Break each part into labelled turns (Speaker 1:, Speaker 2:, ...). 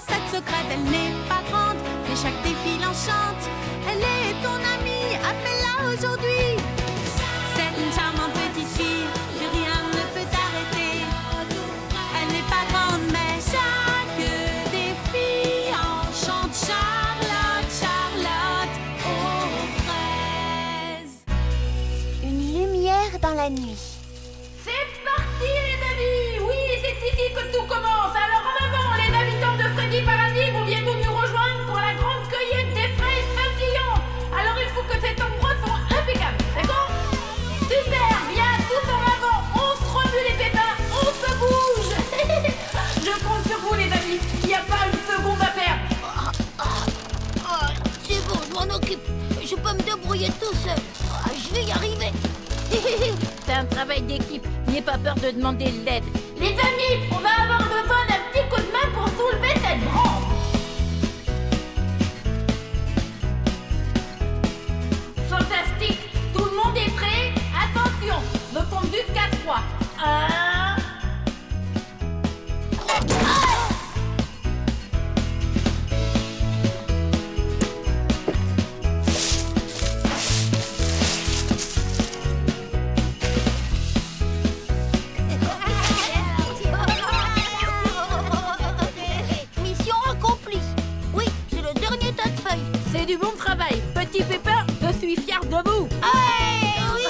Speaker 1: recette secrète, elle n'est pas grande, mais chaque défi l'enchante. Elle est ton amie, appelle-la aujourd'hui. C'est une charmante petite fille, plus rien ne peut t'arrêter. Elle n'est pas grande, mais chaque défi enchante. Charlotte, Charlotte aux fraises.
Speaker 2: Une lumière dans la nuit.
Speaker 3: C'est parti les amis. Oui, c'est ici que tout commence. Alors en avant, les habitants de Freddy Paradis vont bientôt nous rejoindre pour la grande cueillette des fraises papillons. Alors il faut que cet endroit soit impeccable, d'accord? Super, bien, tout en avant. On se remue les pépins, on se bouge. Je compte sur vous les amis. Il n'y a pas une seconde à perdre.
Speaker 2: C'est bon, je m'en occupe. Je peux me débrouiller tout seul. Je vais y arriver.
Speaker 3: C'est un travail d'équipe. N'ayez pas peur de demander de l'aide. Les amis, on va avoir besoin d'un petit coup de main pour soulever cette branche. Fantastique. Tout le monde est prêt? Attention, je compte jusqu'à 3. 1...
Speaker 2: Mission accomplie. Oui, c'est le dernier tas de feuilles.
Speaker 3: C'est du bon travail. Petit pépin, je suis fier de vous.
Speaker 2: Oui,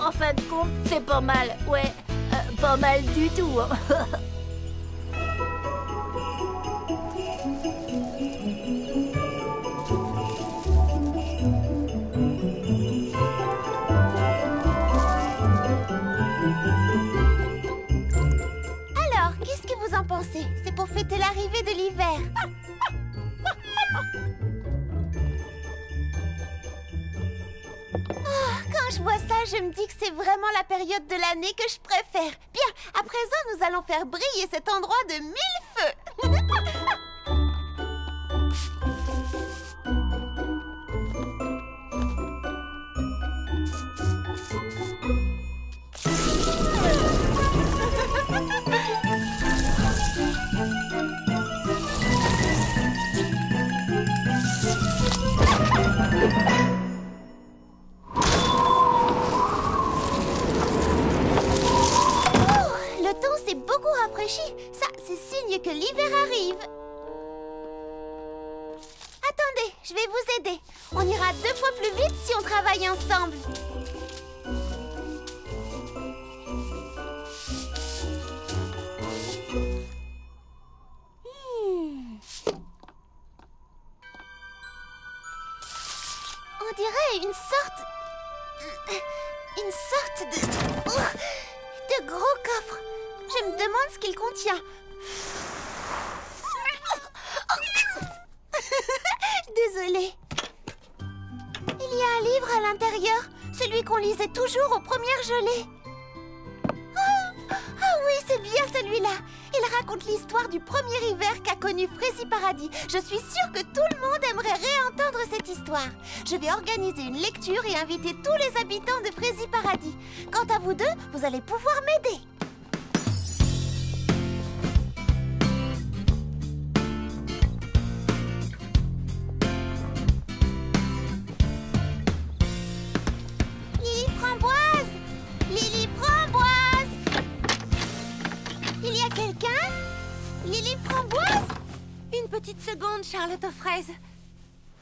Speaker 3: En fin de compte, c'est pas mal. Ouais, pas mal du tout.
Speaker 2: Alors, qu'est-ce que vous en pensez? C'est pour fêter l'arrivée de l'hiver. Quand je vois ça, je me dis que c'est vraiment la période de l'année que je préfère. Bien, à présent, nous allons faire briller cet endroit de 1000 feux. Le temps s'est beaucoup rafraîchi. Ça, c'est signe que l'hiver arrive. Attendez, je vais vous aider. On ira 2 fois plus vite si on travaille ensemble. On dirait une sorte de gros coffre. Je me demande ce qu'il contient. Désolée. Il y a un livre à l'intérieur, celui qu'on lisait toujours aux premières gelées. Ah oui, c'est bien celui-là. Il raconte l'histoire du premier hiver qu'a connu Freddy Paradis. Je suis sûre que tout le monde aimerait réentendre cette histoire. Je vais organiser une lecture et inviter tous les habitants de Freddy Paradis. Quant à vous deux, vous allez pouvoir m'aider. Lily Framboise! Lily Framboise! Il y a quelqu'un? Lily Framboise? Une petite seconde, Charlotte aux fraises.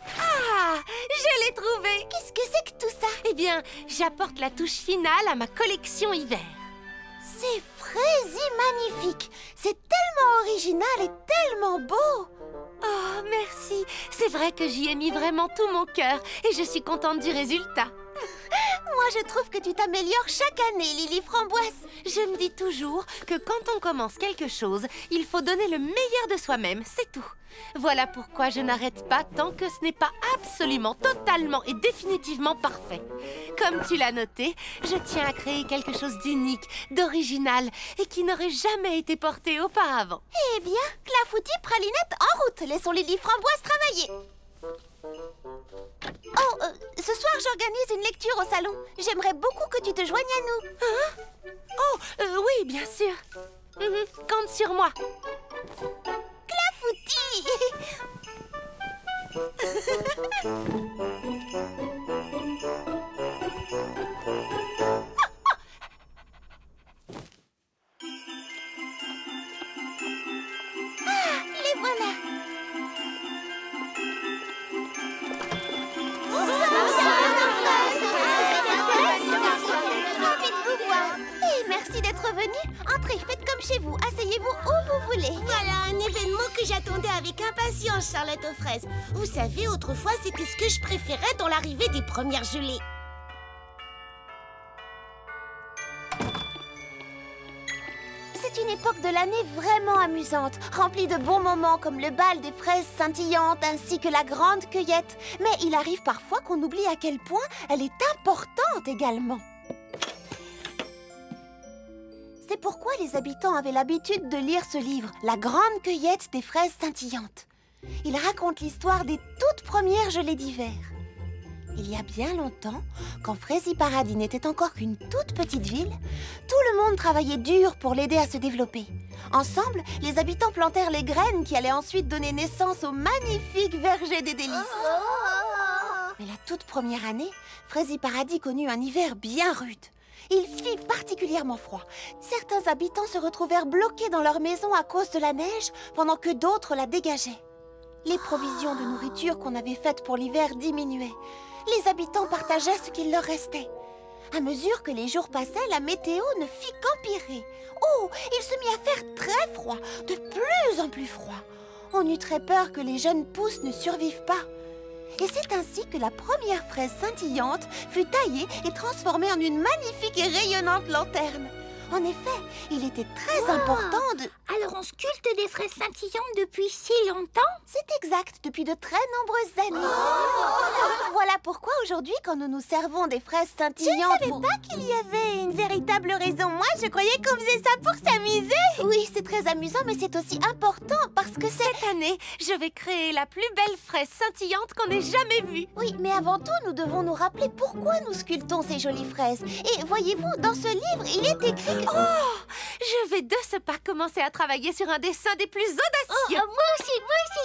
Speaker 4: Ah, je l'ai trouvé.
Speaker 2: Qu'est-ce que c'est que tout ça?
Speaker 4: Eh bien, j'apporte la touche finale à ma collection hiver.
Speaker 2: C'est Freddy magnifique. C'est tellement original et tellement beau.
Speaker 4: Oh, merci. C'est vrai que j'y ai mis vraiment tout mon cœur et je suis contente du résultat.
Speaker 2: Moi, je trouve que tu t'améliores chaque année, Lily Framboise.
Speaker 4: Je me dis toujours que quand on commence quelque chose, il faut donner le meilleur de soi-même, c'est tout. Voilà pourquoi je n'arrête pas tant que ce n'est pas absolument, totalement et définitivement parfait. Comme tu l'as noté, je tiens à créer quelque chose d'unique, d'original et qui n'aurait jamais été porté auparavant.
Speaker 2: Eh bien, Clafoutis, Pralinette, en route. Laissons Lily Framboise travailler. Oh, ce soir, j'organise une lecture au salon. J'aimerais beaucoup que tu te joignes à nous.
Speaker 4: Hein? Oh, oui, bien sûr. Compte sur moi.
Speaker 2: Clafoutis! Ah, les voilà! Ravi de vous voir. Et merci d'être venu. Entrez, faites comme chez vous. Asseyez-vous où vous voulez.
Speaker 5: Voilà un événement que j'attendais avec impatience, Charlotte aux fraises. Vous savez, autrefois, c'était ce que je préférais dans l'arrivée des premières gelées.
Speaker 2: C'est une époque de l'année vraiment amusante, remplie de bons moments comme le bal des fraises scintillantes ainsi que la grande cueillette. Mais il arrive parfois qu'on oublie à quel point elle est importante également. C'est pourquoi les habitants avaient l'habitude de lire ce livre, La grande cueillette des fraises scintillantes. Il raconte l'histoire des toutes premières gelées d'hiver. Il y a bien longtemps, quand Fraisiparadis n'était encore qu'une toute petite ville, tout le monde travaillait dur pour l'aider à se développer. Ensemble, les habitants plantèrent les graines qui allaient ensuite donner naissance au magnifique verger des délices. Mais la toute première année, Fraisiparadis connut un hiver bien rude. Il fit particulièrement froid. Certains habitants se retrouvèrent bloqués dans leur maison à cause de la neige, pendant que d'autres la dégageaient. Les provisions de nourriture qu'on avait faites pour l'hiver diminuaient. Les habitants partageaient ce qu'il leur restait. À mesure que les jours passaient, la météo ne fit qu'empirer. Oh, il se mit à faire très froid, de plus en plus froid. On eut très peur que les jeunes pousses ne survivent pas. Et c'est ainsi que la première fraise scintillante fut taillée et transformée en une magnifique et rayonnante lanterne. En effet, il était très important de...
Speaker 5: Alors on sculpte des fraises scintillantes depuis si longtemps?
Speaker 2: C'est exact, depuis de très nombreuses années. Voilà pourquoi aujourd'hui, quand nous nous servons des fraises scintillantes... Je ne savais pas qu'il y avait une véritable raison. Moi, je croyais qu'on faisait ça pour s'amuser. Oui, c'est très amusant, mais c'est aussi important parce que c'est...
Speaker 4: Cette année, je vais créer la plus belle fraise scintillante qu'on ait jamais vue.
Speaker 2: Oui, mais avant tout, nous devons nous rappeler pourquoi nous sculptons ces jolies fraises. Et voyez-vous, dans ce livre, il est écrit...
Speaker 4: Oh! Je vais de ce pas commencer à travailler sur un dessin des plus audacieux.
Speaker 2: Moi aussi.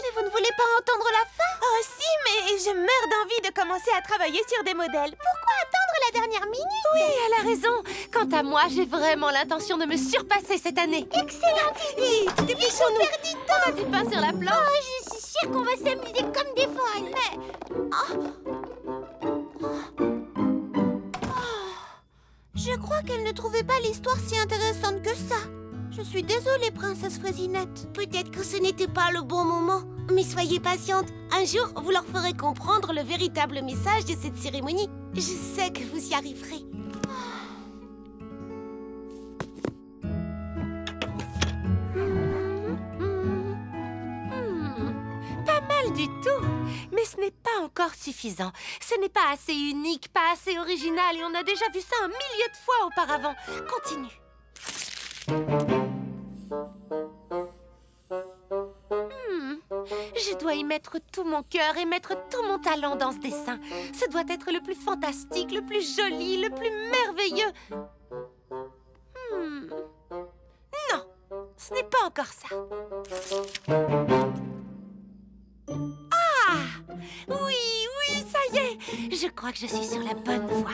Speaker 2: Mais vous ne voulez pas entendre la fin?
Speaker 6: Oh si, mais je meurs d'envie de commencer à travailler sur des modèles.
Speaker 2: Pourquoi attendre la dernière minute?
Speaker 4: Oui, elle a raison. Quant à moi, j'ai vraiment l'intention de me surpasser cette année.
Speaker 2: Excellente idée!
Speaker 4: Dépêchons-nous. On a du pain sur la planche.
Speaker 2: Oh, je suis sûre qu'on va s'amuser comme des folles. Mais... Je crois qu'elle ne trouvait pas l'histoire si intéressante que ça. Je suis désolée, princesse Fraisinette.
Speaker 5: Peut-être que ce n'était pas le bon moment. Mais soyez patiente. Un jour, vous leur ferez comprendre le véritable message de cette cérémonie. Je sais que vous y arriverez.
Speaker 4: Pas mal du tout. Mais ce n'est pas encore suffisant. Ce n'est pas assez unique, pas assez original et on a déjà vu ça un millier de fois auparavant. Continue. Je dois y mettre tout mon cœur et mettre tout mon talent dans ce dessin. Ce doit être le plus fantastique, le plus joli, le plus merveilleux. Non, ce n'est pas encore ça. Ah! Oui, ça y est! Je crois que je suis sur la bonne voie.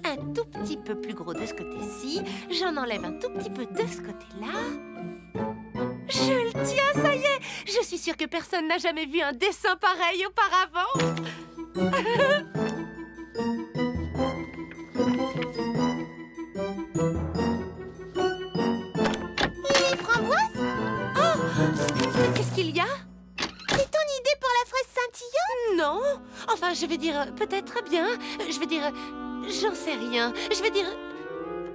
Speaker 4: Un tout petit peu plus gros de ce côté-ci. J'en enlève un tout petit peu de ce côté-là. Je le tiens, ça y est! Je suis sûre que personne n'a jamais vu un dessin pareil auparavant.
Speaker 2: Les framboises?
Speaker 4: Oh! Qu'est-ce qu'il y a?
Speaker 2: C'est ton idée pour la fraise scintillante?
Speaker 4: Non! Enfin, je vais dire peut-être bien. Je vais dire j'en sais rien. Je vais dire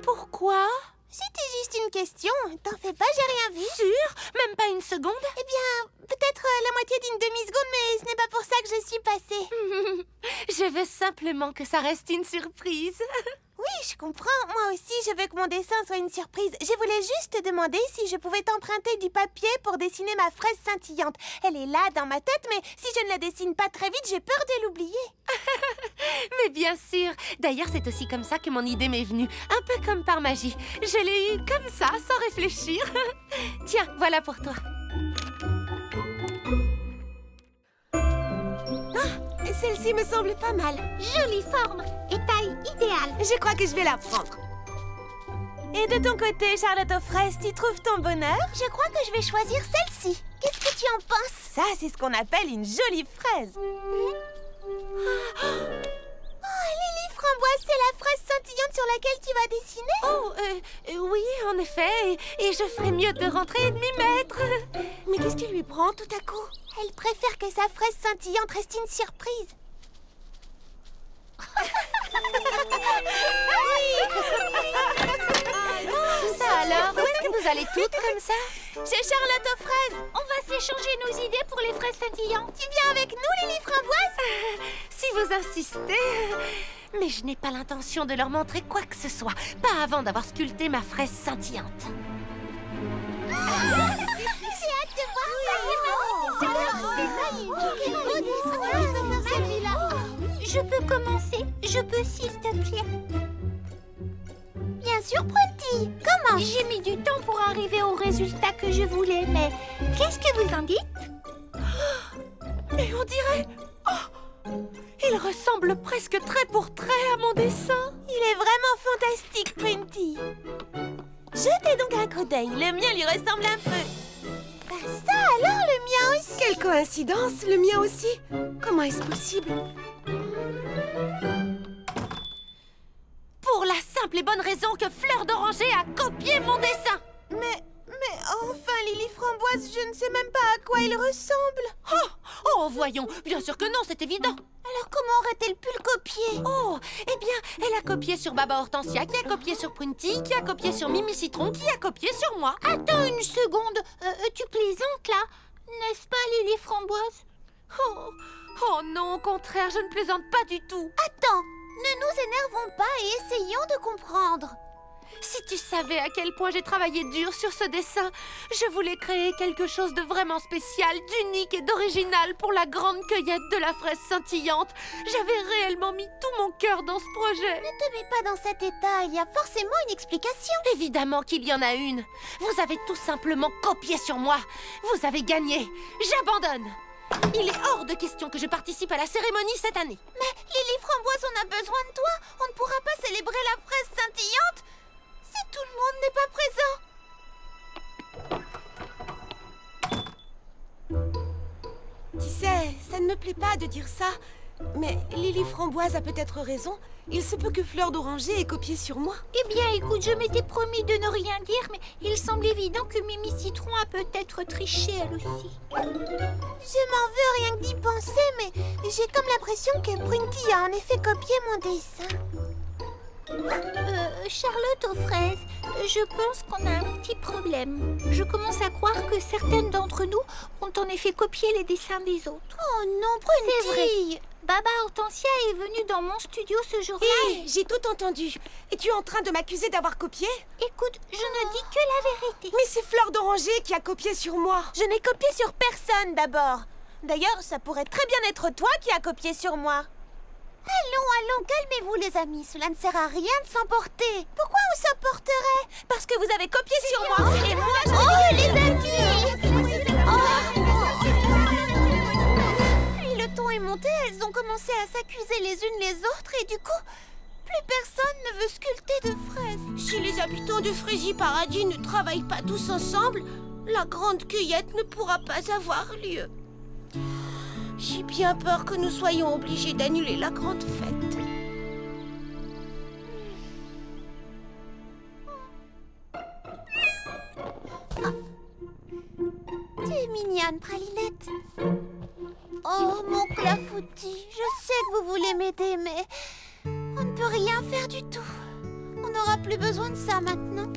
Speaker 4: pourquoi?
Speaker 2: C'était juste une question. T'en fais pas, j'ai rien vu.
Speaker 4: Sûr? Même pas une seconde?
Speaker 2: Eh bien, peut-être la moitié d'une demi-seconde, mais ce n'est pas pour ça que je suis passée.
Speaker 4: Je veux simplement que ça reste une surprise.
Speaker 2: Oui, je comprends. Moi aussi, je veux que mon dessin soit une surprise. Je voulais juste te demander si je pouvais t'emprunter du papier pour dessiner ma fraise scintillante. Elle est là, dans ma tête, mais si je ne la dessine pas très vite, j'ai peur de l'oublier.
Speaker 4: Mais bien sûr. D'ailleurs, c'est aussi comme ça que mon idée m'est venue. Un peu comme par magie. Je l'ai eue comme ça, sans réfléchir. Tiens, voilà pour toi.
Speaker 5: Celle-ci me semble pas mal.
Speaker 2: Jolie forme et taille idéale.
Speaker 5: Je crois que je vais la prendre.
Speaker 6: Et de ton côté, Charlotte aux fraises, tu trouves ton bonheur?
Speaker 2: Je crois que je vais choisir celle-ci. Qu'est-ce que tu en penses?
Speaker 6: Ça, c'est ce qu'on appelle une jolie fraise.
Speaker 2: Oh, Lily Framboise, c'est la fraise scintillante sur laquelle tu vas dessiner?
Speaker 4: Oh, oui, en effet. Et je ferais mieux de rentrer et de m'y mettre.
Speaker 5: Mais qu'est-ce qui lui prend tout à coup?
Speaker 2: Elle préfère que sa fraise scintillante reste une surprise.
Speaker 4: Ça alors, où est-ce que vous allez toutes comme ça?
Speaker 2: Chez Charlotte aux fraises. On va s'échanger nos idées pour les fraises scintillantes. Tu viens avec nous, Lily Framboise?
Speaker 4: Si vous insistez. Mais je n'ai pas l'intention de leur montrer quoi que ce soit. Pas avant d'avoir sculpté ma fraise scintillante.
Speaker 2: J'ai hâte de voir ça. Je peux commencer? Je peux, s'il te plaît? Bien sûr, Prunty. Comment? J'ai mis du temps pour arriver au résultat que je voulais, mais qu'est-ce que vous en dites?
Speaker 4: Mais on dirait... Oh, il ressemble presque trait pour trait à mon dessin.
Speaker 6: Il est vraiment fantastique, Prunty. Jetez donc un coup d'œil, le mien lui ressemble un peu.
Speaker 2: Ça alors, le mien aussi.
Speaker 5: Quelle coïncidence, le mien aussi. Comment est-ce possible?
Speaker 4: Pour la simple et bonne raison que Fleur d'Oranger a copié mon dessin.
Speaker 6: Mais enfin, Lily Framboise, je ne sais même pas à quoi il ressemble.
Speaker 4: Oh, voyons, bien sûr que non, c'est évident.
Speaker 2: Alors comment aurait-elle pu le copier?
Speaker 4: Oh, eh bien, elle a copié sur Baba Hortensia, qui a copié sur Prunty, qui a copié sur Mimi Citron, qui a copié sur moi.
Speaker 2: Attends une seconde. Tu plaisantes là? N'est-ce pas, Lily Framboise?
Speaker 4: Oh non, au contraire, je ne plaisante pas du tout.
Speaker 2: Attends, ne nous énervons pas et essayons de comprendre.
Speaker 4: Si tu savais à quel point j'ai travaillé dur sur ce dessin, je voulais créer quelque chose de vraiment spécial, d'unique et d'original pour la grande cueillette de la fraise scintillante. J'avais réellement mis tout mon cœur dans ce projet.
Speaker 2: Ne te mets pas dans cet état, il y a forcément une explication.
Speaker 4: Évidemment qu'il y en a une. Vous avez tout simplement copié sur moi. Vous avez gagné. J'abandonne. Il est hors de question que je participe à la cérémonie cette année.
Speaker 2: Mais Lily Framboise, on a besoin de toi. On ne pourra pas célébrer la fraise scintillante si tout le monde n'est pas présent.
Speaker 5: Tu sais, ça ne me plaît pas de dire ça, mais Lily Framboise a peut-être raison. Il se peut que Fleur d'Oranger ait copié sur moi.
Speaker 2: Eh bien, écoute, je m'étais promis de ne rien dire, mais il semble évident que Mimi Citron a peut-être triché elle aussi. Je m'en veux rien que d'y penser, mais j'ai comme l'impression que Prunty a en effet copié mon dessin. Charlotte aux fraises, je pense qu'on a un petit problème. Je commence à croire que certaines d'entre nous ont en effet copié les dessins des autres. Oh non, Prunty! C'est vrai. Baba Hortensia est venue dans mon studio ce jour-là.
Speaker 5: Hé, j'ai tout entendu. Et tu es en train de m'accuser d'avoir copié?
Speaker 2: Écoute, je ne dis que la vérité.
Speaker 5: Mais c'est Fleur d'Oranger qui a copié sur moi.
Speaker 6: Je n'ai copié sur personne d'abord. D'ailleurs, ça pourrait très bien être toi qui as copié sur moi.
Speaker 2: Allons, calmez-vous les amis, cela ne sert à rien de s'emporter. Pourquoi on s'emporterait?
Speaker 6: Parce que vous avez copié sur moi et moi je...
Speaker 2: Oh les amis! Puis le ton est monté, elles ont commencé à s'accuser les unes les autres et du coup, plus personne ne veut sculpter de fraises.
Speaker 5: Si les habitants de Fraisie Paradis ne travaillent pas tous ensemble, la grande cueillette ne pourra pas avoir lieu. J'ai bien peur que nous soyons obligés d'annuler la grande fête.
Speaker 2: Tu es mignonne, Pralinette. Oh, mon clafoutis, je sais que vous voulez m'aider, mais on ne peut rien faire du tout. On n'aura plus besoin de ça maintenant.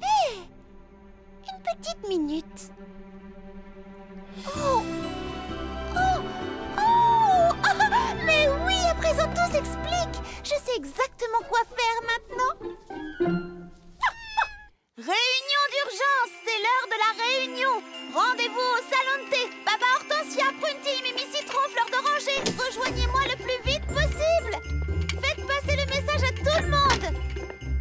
Speaker 2: Hé! Une petite minute. Oh! Oh! Oh! Mais oui, à présent tout s'explique. Je sais exactement quoi faire maintenant. Réunion d'urgence, c'est l'heure de la réunion. Rendez-vous au salon de thé. Baba Hortensia, Prunty, Mimi Citron, Fleur d'Oranger. Rejoignez-moi le plus vite possible. Faites passer le message à tout le monde.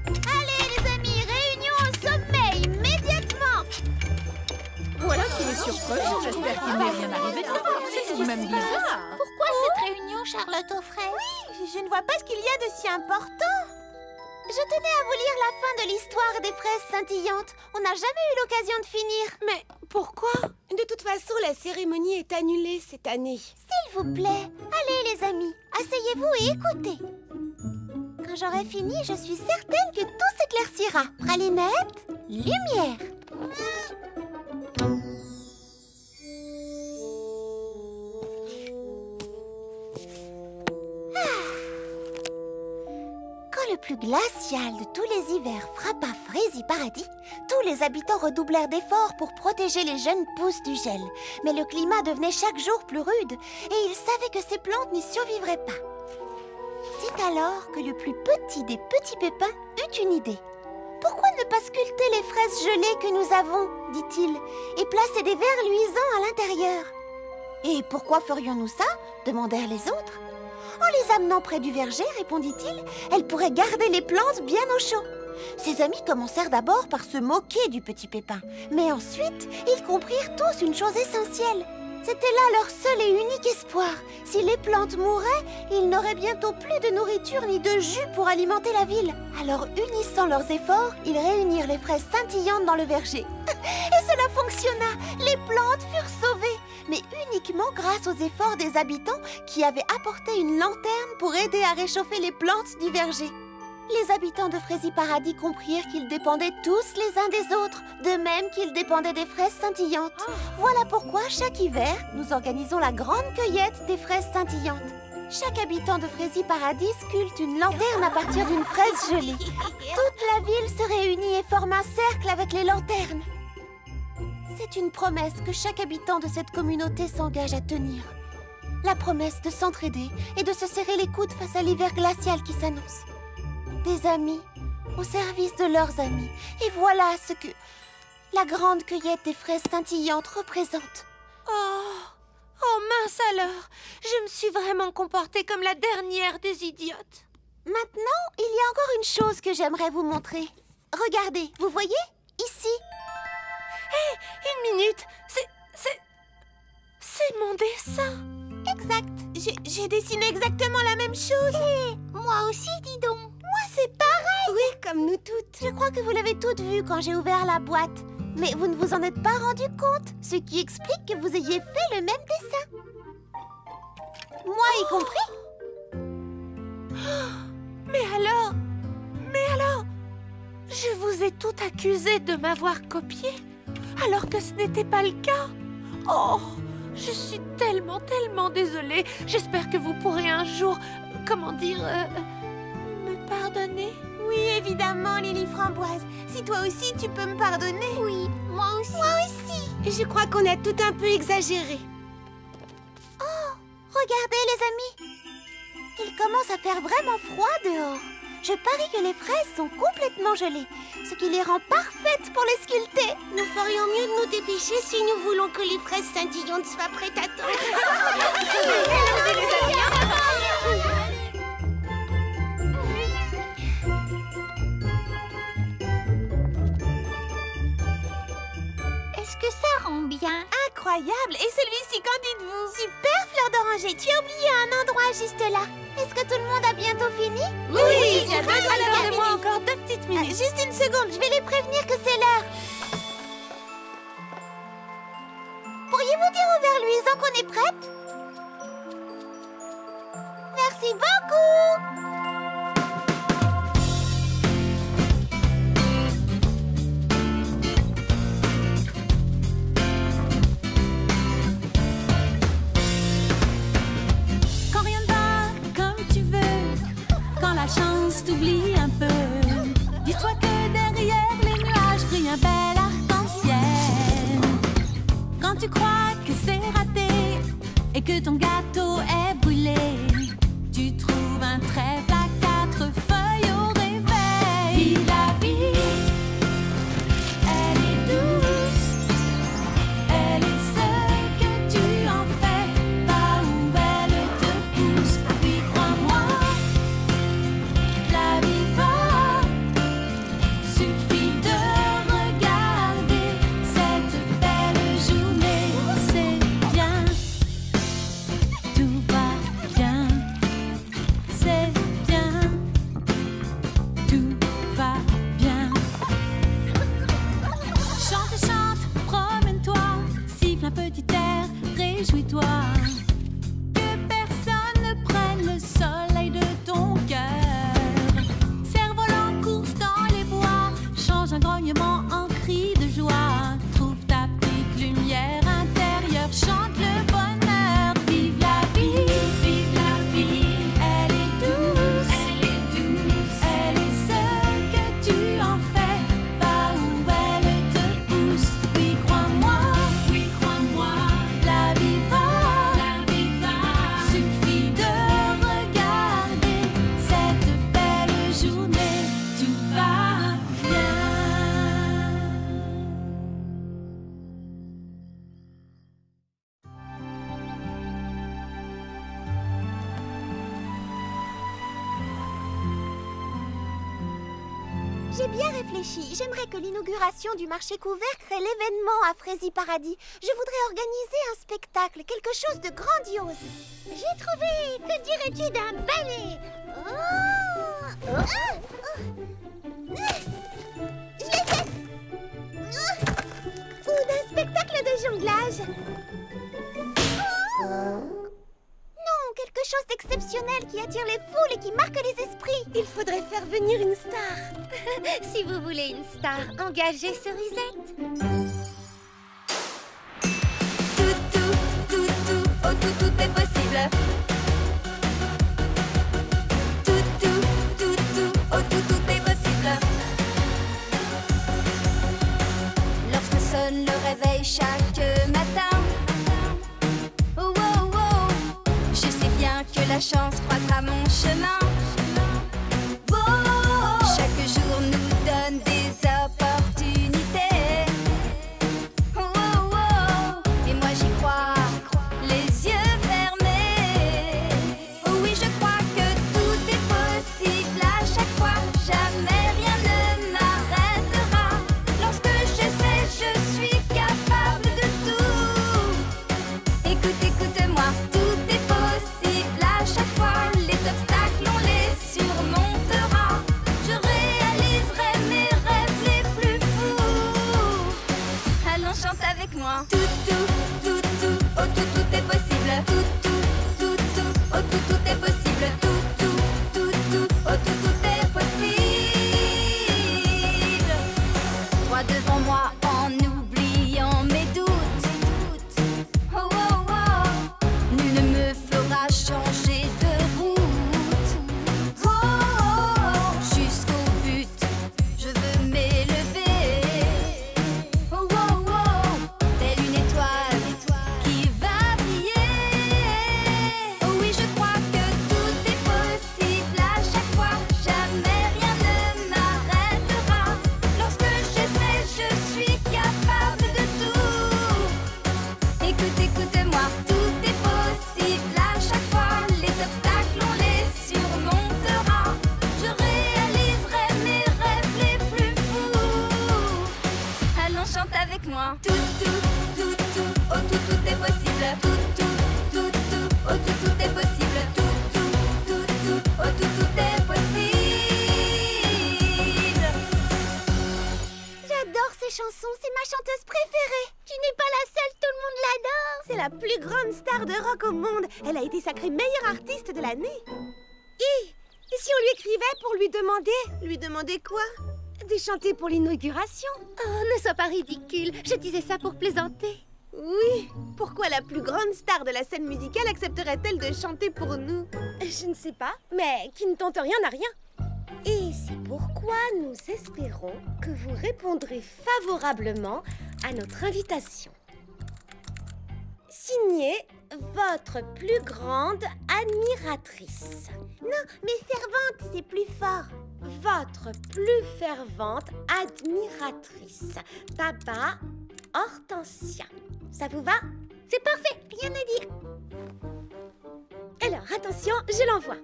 Speaker 2: Allez les amis, réunion au sommet immédiatement.
Speaker 7: Voilà qui est surprenant. J'espère qu'il n'est rien arrivé de grave. C'est tout de même bizarre.
Speaker 2: Pourquoi cette réunion, Charlotte aux fraises? Oui, je ne vois pas ce qu'il y a de si important. Je tenais à vous lire la fin de l'histoire des fraises scintillantes. On n'a jamais eu l'occasion de finir.
Speaker 5: Mais pourquoi? De toute façon, la cérémonie est annulée cette année.
Speaker 2: S'il vous plaît, allez les amis, asseyez-vous et écoutez. Quand j'aurai fini, je suis certaine que tout s'éclaircira. Pralinette, lumière. Quand le plus glacial de tous les hivers frappa Frésie Paradis, tous les habitants redoublèrent d'efforts pour protéger les jeunes pousses du gel. Mais le climat devenait chaque jour plus rude et ils savaient que ces plantes n'y survivraient pas. C'est alors que le plus petit des petits pépins eut une idée. « Pourquoi ne pas sculpter les fraises gelées que nous avons ?» dit-il, « et placer des verres luisants à l'intérieur. »« Et pourquoi ferions-nous ça ?» demandèrent les autres. « En les amenant près du verger, répondit-il, elles pourraient garder les plantes bien au chaud. » Ses amis commencèrent d'abord par se moquer du petit pépin, mais ensuite, ils comprirent tous une chose essentielle. C'était là leur seul et unique espoir. Si les plantes mouraient, ils n'auraient bientôt plus de nourriture ni de jus pour alimenter la ville. Alors, unissant leurs efforts, ils réunirent les fraises scintillantes dans le verger. Et cela fonctionna. Les plantes furent sauvées, mais uniquement grâce aux efforts des habitants qui avaient apporté une lanterne pour aider à réchauffer les plantes du verger. Les habitants de Frésie Paradis comprirent qu'ils dépendaient tous les uns des autres, de même qu'ils dépendaient des fraises scintillantes. Voilà pourquoi, chaque hiver, nous organisons la grande cueillette des fraises scintillantes. Chaque habitant de Frésie Paradis sculpte une lanterne à partir d'une fraise gelée. Toute la ville se réunit et forme un cercle avec les lanternes. C'est une promesse que chaque habitant de cette communauté s'engage à tenir. La promesse de s'entraider et de se serrer les coudes face à l'hiver glacial qui s'annonce. Des amis au service de leurs amis. Et voilà ce que la grande cueillette des fraises scintillantes représente.
Speaker 4: Oh mince alors! Je me suis vraiment comportée comme la dernière des idiotes.
Speaker 2: Maintenant, il y a encore une chose que j'aimerais vous montrer. Regardez, vous voyez? Ici.
Speaker 4: Une minute! C'est mon dessin!
Speaker 2: Exact. J'ai dessiné exactement la même chose. Et moi aussi, dis donc. Moi, c'est pareil.
Speaker 5: Oui, comme nous toutes.
Speaker 2: Je crois que vous l'avez toutes vu quand j'ai ouvert la boîte. Mais vous ne vous en êtes pas rendu compte, ce qui explique que vous ayez fait le même dessin. Moi y compris.
Speaker 4: Mais alors, je vous ai tout accusé de m'avoir copié, alors que ce n'était pas le cas. Oh, je suis tellement désolée. J'espère que vous pourrez un jour, me pardonner.
Speaker 2: Oui, évidemment, Lily Framboise. Si toi aussi, tu peux me pardonner. Oui, moi aussi. Moi aussi.
Speaker 5: Je crois qu'on a tout un peu exagéré.
Speaker 2: Oh, regardez les amis. Il commence à faire vraiment froid dehors. Je parie que les fraises sont complètement gelées, ce qui les rend parfaites pour les sculpter.
Speaker 5: Nous ferions mieux de nous dépêcher si nous voulons que les fraises scintillantes soient prêtes à temps.
Speaker 2: Est-ce que ça rend bien? Incroyable! Et celui-ci, qu'en dites-vous? Super, Fleur d'Oranger, tu as oublié un endroit juste là. Est-ce que tout le monde a bientôt fini?
Speaker 4: Oui, accordez-moi encore 2 petites minutes.
Speaker 2: Juste une seconde, je vais les prévenir que c'est l'heure. Pourriez-vous dire au verre luisant qu'on est prête? Merci beaucoup!
Speaker 1: tu crois que c'est raté et que ton gâteau est brûlé, tu trouves un trèfle à 4 feuilles au réveil. Vis la vie, elle est douce, elle est ce que tu en fais, va où elle te pousse. Puis crois-moi, la vie va, suffit de regarder cette belle journée. C'est bien, tout va bien, c'est bien, tout va bien. Chante, chante, promène-toi, siffle un petit air, réjouis-toi. Que personne ne prenne le soleil de ton cœur. Cerf-volant, course dans les bois, change un grognement en cri de joie. Trouve ta petite lumière intérieure, chante le bonheur. Vive la vie, elle est douce, elle est ce que tu en fais, va où elle te pousse. Oui, crois-moi, la vie va, suffit de regarder cette belle journée, tout va bien.
Speaker 2: J'ai bien réfléchi. J'aimerais que l'inauguration du marché couvert crée l'événement à Frézy Paradis. Je voudrais organiser un spectacle, quelque chose de grandiose. J'ai trouvé. Que dirais-tu d'un ballet? Je l'ai fait. Ou d'un spectacle de jonglage. Non, quelque chose d'exceptionnel qui attire les foules et qui marque les esprits. Il faudrait faire venir une star.
Speaker 4: Si vous voulez une star, engagez Cerisette.
Speaker 1: Tout, oh tout est possible. Tout, oh tout est possible. Lorsque sonne le réveil chaque matin, oh, oh, oh, je sais bien que la chance croisera mon chemin. Oh, chaque jour nous donne des opportunités. Oh, oh, oh, et moi j'y crois, les yeux fermés. Oh oui, je crois que tout est possible à chaque fois. Jamais rien ne m'arrêtera. Lorsque je sais, je suis capable de tout. Écoute-moi, tout est possible à chaque fois. Les obstacles, on les surmontera. Je réaliserai mes rêves les plus fous. Allons, chante avec moi. Tout, oh tout est possible. Tout, oh tout est possible. Tout, oh tout est possible. Droit devant moi en oubliant mes doutes. Oh, oh, oh, nul ne me fera changer de route. Oh, oh, oh, jusqu'au but, je veux m'élever. Oh, oh, oh, telle une étoile qui va briller. Oh oui, je crois que tout est possible à chaque fois. Jamais rien ne m'arrêtera. Lorsque je sais, je suis capable de tout. Écoute-moi, tout est possible à chaque fois. Les obstacles, on les surmontera. Je réaliserai mes rêves les plus fous. Allons, chante avec moi. Tout, oh tout est possible. Tout, oh tout est possible. Tout, oh tout est possible.
Speaker 2: J'adore ces chansons, c'est ma chanteuse préférée. Tu n'es pas la seule, tout le monde l'adore. C'est la plus grande star de rock au monde. Elle a été sacrée meilleure artiste de l'année. Et si on lui écrivait pour lui demander? Lui demander quoi? De chanter pour l'inauguration.
Speaker 4: Oh, ne sois pas ridicule, je disais ça pour plaisanter.
Speaker 2: Oui, pourquoi la plus grande star de la scène musicale accepterait-elle de chanter pour nous? Je ne sais pas, mais qui ne tente rien n'a rien. Et c'est pourquoi nous espérons que vous répondrez favorablement à notre invitation.
Speaker 5: Signé votre plus grande admiratrice.
Speaker 2: Non, mais fervente, c'est plus fort.
Speaker 5: Votre plus fervente admiratrice, Baba Hortensia. Ça vous va?
Speaker 2: C'est parfait, rien à dire.
Speaker 5: Alors, attention, je l'envoie.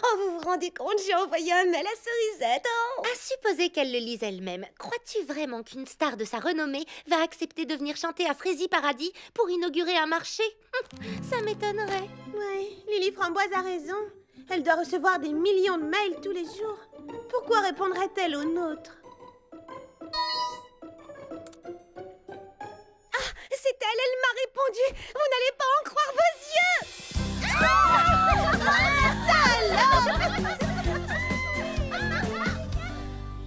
Speaker 5: Oh, vous vous rendez compte, j'ai envoyé un mail à Cerisette. Oh.
Speaker 4: À supposer qu'elle le lise elle-même, crois-tu vraiment qu'une star de sa renommée va accepter de venir chanter à Frézy Paradis pour inaugurer un marché? Ça m'étonnerait.
Speaker 5: Oui, Lily Framboise a raison. Elle doit recevoir des millions de mails tous les jours. Pourquoi répondrait-elle aux nôtres? Ah, c'est elle, elle m'a répondu. Vous n'allez pas en croire vos yeux.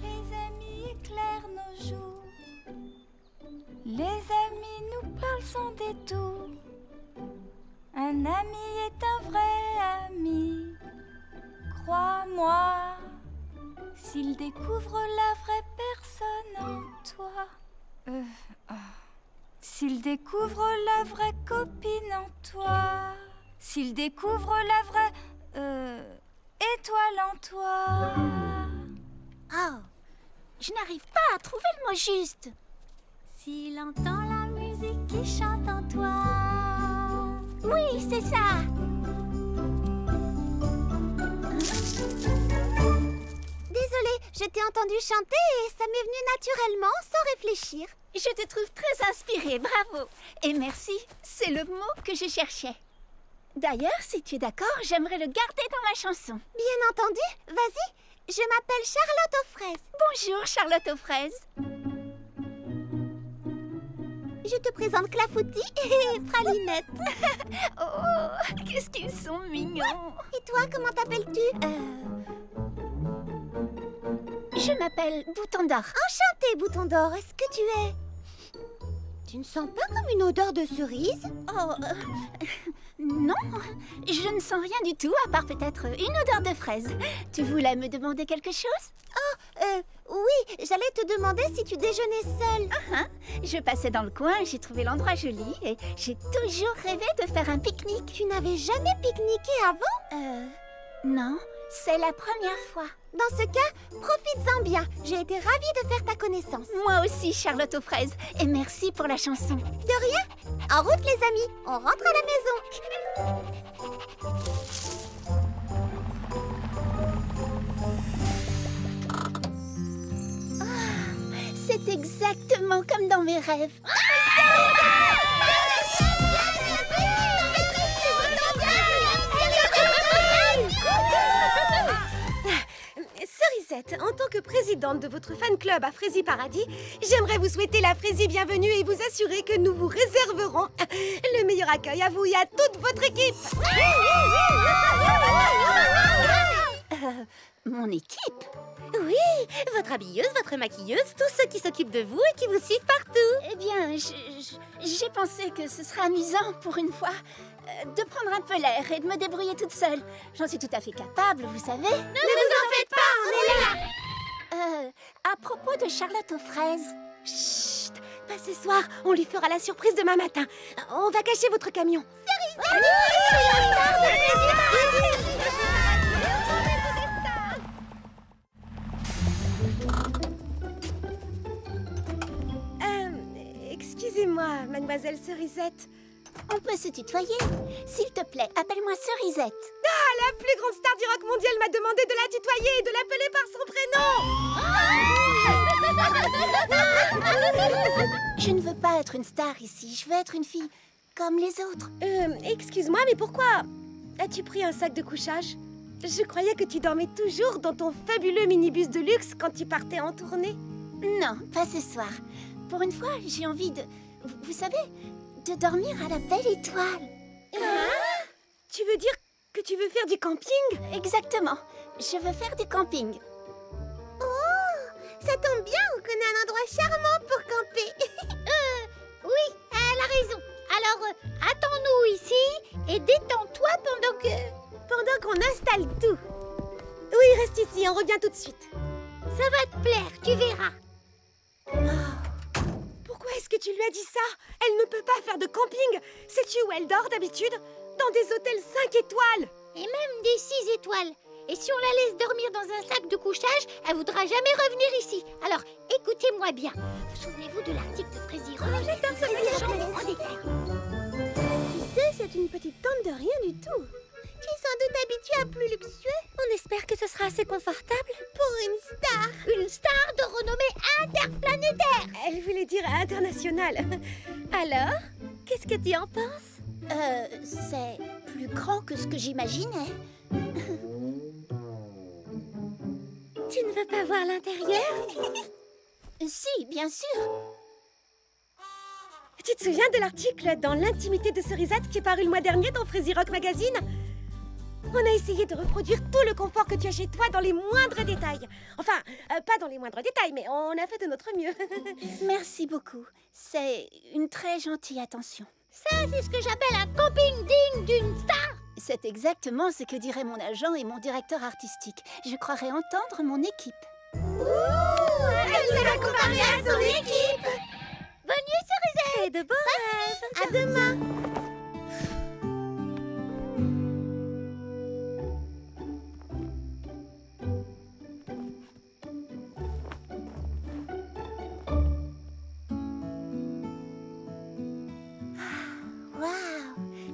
Speaker 1: Les amis éclairent nos jours. Les amis nous parlent sans détour. Un ami est un vrai ami. Crois-moi, s'il découvre la vraie personne en toi. S'il découvre la vraie copine en toi. S'il découvre la vraie étoile en toi.
Speaker 2: Oh, je n'arrive pas à trouver le mot juste.
Speaker 1: S'il entend la musique qui chante en toi.
Speaker 2: Oui, c'est ça. Désolée, je t'ai entendu chanter et ça m'est venu naturellement, sans réfléchir.
Speaker 6: Je te trouve très inspirée, bravo. Et merci, c'est le mot que je cherchais. D'ailleurs, si tu es d'accord, j'aimerais le garder dans ma chanson.
Speaker 2: Bien entendu, vas-y. Je m'appelle Charlotte aux fraises.
Speaker 6: Bonjour, Charlotte aux fraises.
Speaker 2: Je te présente Clafoutis et Pralinette.
Speaker 6: Oh, qu'est-ce qu'ils sont mignons.
Speaker 2: Et toi, comment t'appelles-tu?
Speaker 6: Je m'appelle Bouton d'Or.
Speaker 2: Enchantée, Bouton d'Or. Est-ce que tu es... Tu ne sens pas comme une odeur de cerise?
Speaker 6: Oh, non, je ne sens rien du tout, à part peut-être une odeur de fraise. Tu voulais me demander quelque chose?
Speaker 2: Oui, j'allais te demander si tu déjeunais seule.
Speaker 6: Je passais dans le coin, j'ai trouvé l'endroit joli et j'ai toujours rêvé de faire un pique-nique.
Speaker 2: Tu n'avais jamais pique-niqué avant?
Speaker 6: Non, c'est la première fois.
Speaker 2: Dans ce cas, profites-en bien. J'ai été ravie de faire ta connaissance.
Speaker 6: Moi aussi, Charlotte aux fraises. Et merci pour la chanson.
Speaker 2: De rien. En route, les amis. On rentre à la maison.
Speaker 6: C'est exactement comme dans mes rêves.
Speaker 5: Cerisette, en tant que présidente de votre fan club à Frézy Paradis, j'aimerais vous souhaiter la Frézy bienvenue et vous assurer que nous vous réserverons le meilleur accueil à vous et à toute votre équipe.
Speaker 6: Mon équipe?
Speaker 4: Oui, votre habilleuse, votre maquilleuse, tous ceux qui s'occupent de vous et qui vous suivent partout.
Speaker 6: Eh bien, j'ai pensé que ce serait amusant pour une fois de prendre un peu l'air et de me débrouiller toute seule. J'en suis tout à fait capable, vous savez.
Speaker 2: Ne vous en faites pas, on est là.
Speaker 6: À propos de Charlotte aux fraises.
Speaker 5: Chut, pas ce soir, on lui fera la surprise demain matin. On va cacher votre camion. Excusez-moi, mademoiselle Cerisette.
Speaker 6: On peut se tutoyer? S'il te plaît, appelle-moi Cerisette.
Speaker 5: Ah, la plus grande star du rock mondial m'a demandé de la tutoyer et de l'appeler par son prénom.
Speaker 6: Je ne veux pas être une star ici, je veux être une fille comme les autres.
Speaker 5: Excuse-moi, mais pourquoi as-tu pris un sac de couchage? Je croyais que tu dormais toujours dans ton fabuleux minibus de luxe quand tu partais en tournée.
Speaker 6: Non, pas ce soir. Pour une fois, j'ai envie de... Vous savez, de dormir à la belle étoile.
Speaker 5: Tu veux dire que tu veux faire du camping?
Speaker 6: Exactement. Je veux faire du camping.
Speaker 2: Oh, ça tombe bien, on connaît un endroit charmant pour camper.
Speaker 8: Oui, elle a raison. Alors, attends-nous ici et détends-toi
Speaker 5: Pendant qu'on installe tout. Oui, reste ici, on revient tout de suite.
Speaker 8: Ça va te plaire, tu verras.
Speaker 5: Pourquoi est-ce que tu lui as dit ça? Elle ne peut pas faire de camping. Sais-tu où elle dort d'habitude? Dans des hôtels 5 étoiles.
Speaker 8: Et même des 6 étoiles. Et si on la laisse dormir dans un sac de couchage, elle voudra jamais revenir ici. Alors, écoutez-moi bien. Vous souvenez-vous de l'article de Frézy Rock?
Speaker 5: J'adore ce
Speaker 8: chambre en détail.
Speaker 5: Tu sais, c'est une petite tente de rien du tout. Tu es sans doute habituée à plus luxueux.
Speaker 8: On espère que ce sera assez confortable.
Speaker 5: Pour une star.
Speaker 8: Une star de renommée interplanétaire.
Speaker 5: Elle voulait dire internationale.
Speaker 8: Alors, qu'est-ce que tu en penses? C'est plus grand que ce que j'imaginais. Tu ne veux pas voir l'intérieur? Si, bien sûr.
Speaker 5: Tu te souviens de l'article dans l'intimité de Cerisette qui est paru le mois dernier dans Frézy Rock Magazine? On a essayé de reproduire tout le confort que tu as chez toi dans les moindres détails. Enfin, pas dans les moindres détails, mais on a fait de notre mieux.
Speaker 8: Merci beaucoup. C'est une très gentille attention. Ça, c'est ce que j'appelle un camping digne d'une star. C'est exactement ce que diraient mon agent et mon directeur artistique. Je croirais entendre mon équipe.
Speaker 5: Ouh, elle nous a comparé à son équipe.
Speaker 8: Bonne nuit, Cerisette.
Speaker 5: Et de beaux rêves. À demain.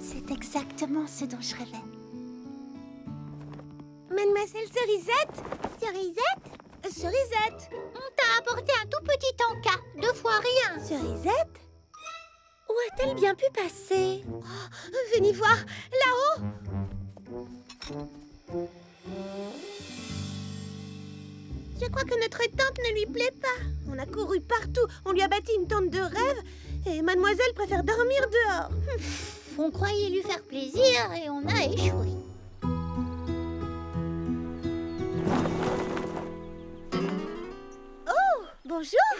Speaker 8: C'est exactement ce dont je rêvais.
Speaker 5: Mademoiselle Cerisette? Cerisette? Cerisette?
Speaker 8: On t'a apporté un tout petit encas, 2 fois rien.
Speaker 5: Cerisette?
Speaker 8: Où a-t-elle bien pu passer?
Speaker 5: Oh, venez voir, là-haut. Je crois que notre tente ne lui plaît pas. On a couru partout, on lui a bâti une tente de rêve et mademoiselle préfère dormir dehors.
Speaker 8: On croyait lui faire plaisir et on a échoué.
Speaker 5: Oh, bonjour.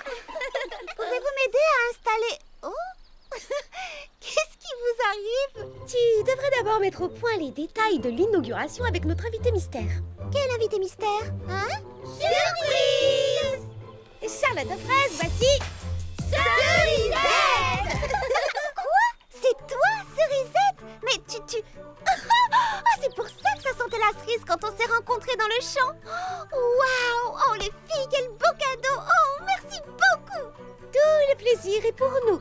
Speaker 5: Pouvez-vous m'aider à installer... Oh, qu'est-ce qui vous arrive? Tu devrais d'abord mettre au point les détails de l'inauguration avec notre invité mystère. Quel invité mystère? Hein? Surprise! Charlotte aux fraises, voici... Cerisette! C'est toi, Cerisette? Mais tu... Oh, c'est pour ça que ça sentait la cerise quand on s'est rencontrés dans le champ. Waouh! Oh, les filles, quel beau cadeau! Oh, merci beaucoup! Tout le plaisir est pour nous.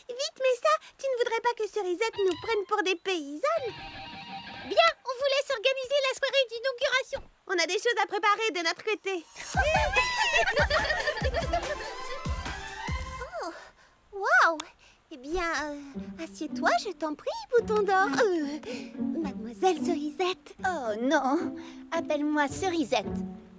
Speaker 5: Vite, mais ça, tu ne voudrais pas que Cerisette nous prenne pour des paysannes?
Speaker 8: Bien, on vous laisse organiser la soirée d'inauguration.
Speaker 5: On a des choses à préparer de notre côté. Oh, waouh! Eh bien, assieds-toi, je t'en prie, bouton d'or. Mademoiselle Cerisette.
Speaker 8: Oh non, appelle-moi Cerisette.